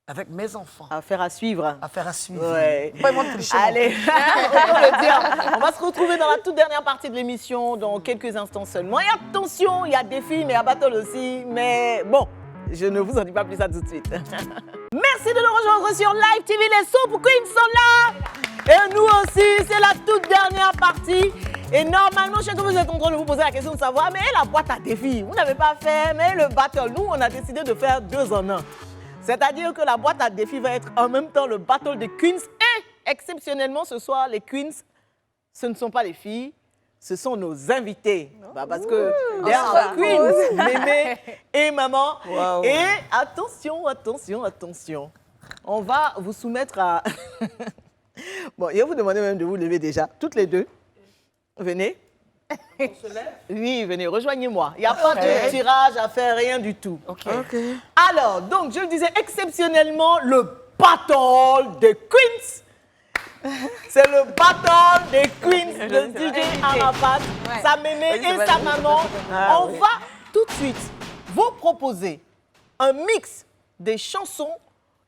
avec mes enfants. affaire à suivre. Affaire à suivre. Ouais. Pas vraiment tricher. non Allez, on peut le dire. On va se retrouver dans la toute dernière partie de l'émission dans quelques instants seulement. Et attention, il y a des filles, mais il y a Battle aussi. Mais bon, je ne vous en dis pas plus, à tout de suite. Merci de nous rejoindre sur Live TV. Les sauts pour Queens sont là. Et nous aussi, c'est la toute dernière partie. Et normalement, je sais que vous êtes en train de vous poser la question de savoir, mais la boîte à défis, vous n'avez pas fait, mais le battle, nous, on a décidé de faire 2 en 1. C'est-à-dire que la boîte à défis va être en même temps le battle des queens et, exceptionnellement, ce soir, les queens, ce ne sont pas les filles, ce sont nos invités. Bah, parce que derrière queens, Mémé et maman. Waouh. Et attention, attention, attention. On va vous soumettre à... Bon, je vais vous demander même de vous lever déjà, toutes les deux. Venez. Oui, venez, rejoignez-moi. Il n'y a pas de tirage à faire, rien du tout. Ok. Alors, donc, je le disais, exceptionnellement, le battle des queens. C'est le battle des queens de DJ Arafat, sa mémé et sa maman. On va tout de suite vous proposer un mix des chansons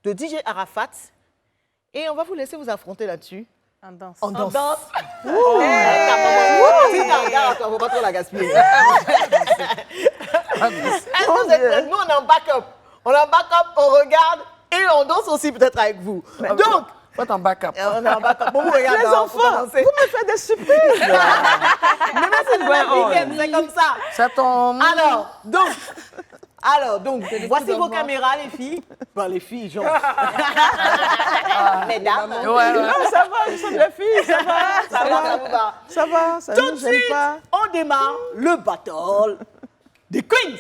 de DJ Arafat. Et on va vous laisser vous affronter là-dessus. En danse. En danse. Regarde, faut pas trop la gaspiller. Est-ce que vous êtes prêts? Nous, on est en backup. On est en backup, on regarde et on danse aussi peut-être avec vous. Donc, Faites un backup. on est en backup. Bon, vous regardez. Les enfants, vous me faites des surprises. Mais c'est le week-end, c'est comme ça. C'est ton... Alors, donc, voici vos caméras, les filles. Enfin, les filles, genre. Mesdames. Ouais. Non, ça va, nous sommes des filles, ça va. Ça vous va. Ça va, ça Tout ne de nous gêne suite, pas. on démarre le battle des queens.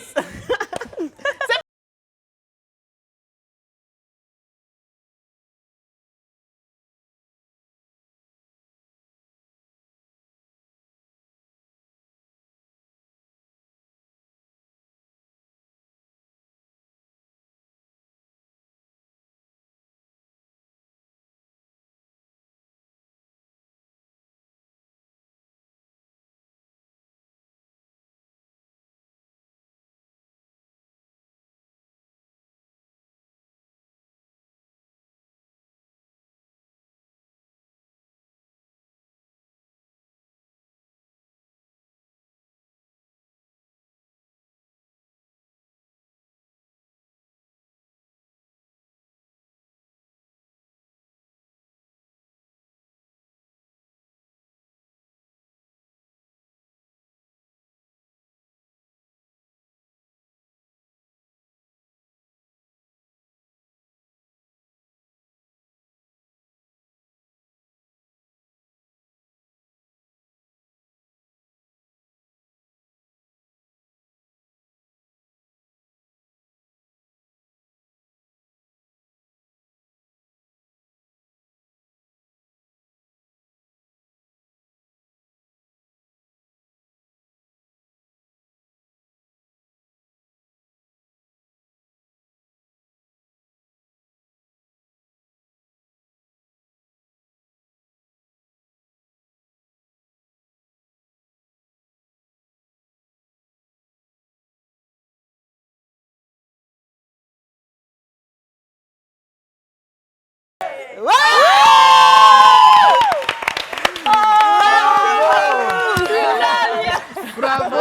Bravo.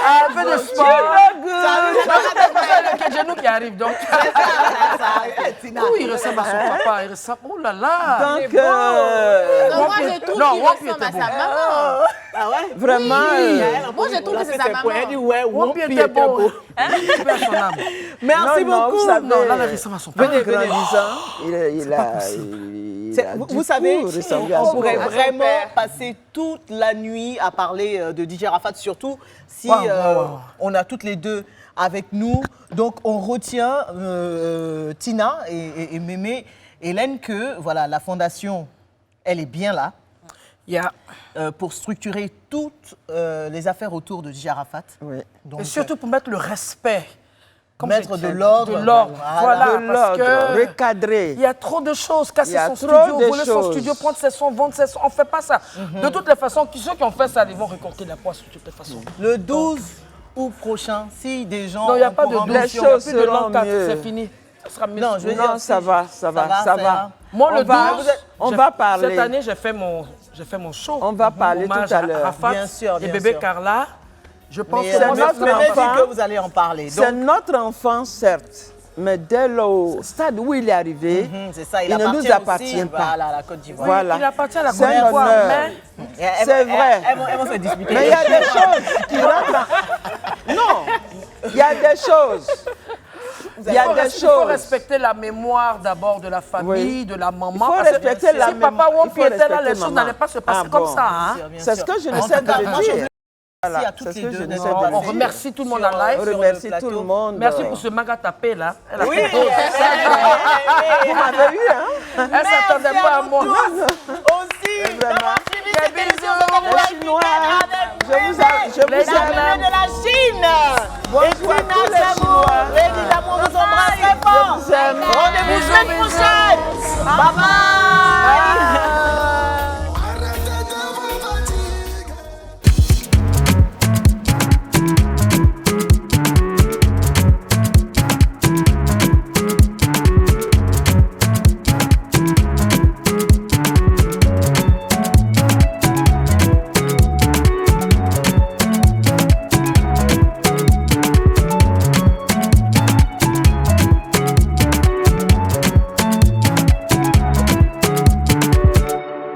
Un peu de sport. C'est le genou qui arrive donc. Oui, il ressemble à son papa. Il ressemble. Oh là là. Donc, Non, moi, je trouve non, qu'il Wampi ressemble à était sa bon. maman. Ah ouais? vraiment. Moi, je trouve que c'est sa maman. Elle dit ouais, Wampi Wampi était beau. Il perd son âme. Merci Non, beaucoup. vous savez, Non, là, il ressemble à son papa. En grandissant, il a Vous savez, ressemblé à on son pourrait papa. vraiment passer toute la nuit à parler de DJ Arafat, surtout si Wow, wow, wow. on a toutes les deux avec nous. Donc, on retient Tina et Mémé, Hélène, que voilà, la fondation, elle est bien là Yeah. pour structurer toutes les affaires autour de DJ Arafat. Oui. Donc, Et surtout pour mettre le respect. Comme mettre j'ai de dit, l'ordre. De l'ordre. Voilà, De parce l'ordre, que recadrer. il y a trop de choses. Casser Il y a son trop studio, de voler son choses. studio, prendre ses sons, vendre ses sons. On ne fait pas ça. De toutes les façons, ceux qui ont fait ça, ils vont récolter la poisse de toutes les façons. le 12 août prochain, si des gens... Non, il n'y a ont pas de pour douche, les il n'y a choses plus de seront l'an 4, mieux. c'est fini. Ça sera mieux. Non, je veux Non, dire, ça si- va, ça va. ira. Moi, le On va- 12, on j'ai- va parler. Cette année, j'ai fait mon show. On va parler Hommage tout à l'heure. Arafat Bien sûr, et bien bébé sûr. Carla. Je pense Mais que moi, notre ça sera Mémé dit enfant. que vous allez en parler. C'est Donc, notre enfant, certes, mais dès le stade où il est arrivé, c'est ça, il ne nous aussi, appartient pas. Voilà, à la Côte d'Ivoire. Voilà. il appartient à la C'est Côte un d'Ivoire, honneur. mais Et elles- C'est elles- vrai. Elles vont se disputer. Mais il y a des choses qui rentrent. Non, il y a des choses. Il y a des il faut choses. respecter la mémoire d'abord de la famille, Oui. de la maman. Il faut parce que respecter la si mémoire. papa Il Wampi faut était là, les respecter choses maman. n'allaient pas se passer Ah comme bon. ça. Hein. C'est ce que je En n'essaie tout cas, moi, de je dire. Merci à toutes c'est ce les que deux je d'être n'essaie de passées On remercie tout le monde en sur- live. On sur le remercie plateau. tout le monde. Merci pour ce maga tapé là. Elle a Oui, fait- Vous m'avez eu, hein? Elle s'attendait pas à moi. aussi d'avoir suivi cette émission de Les Congo Chinois, avec je vous aime. les amis de la Chine. Et Bonjour à Tina tous les Samour, Chinois. Rémi Lamour vous embrasse très fort. Je vous aime. Rendez-vous Bisous, semaine bisous. prochaine. Bye bye.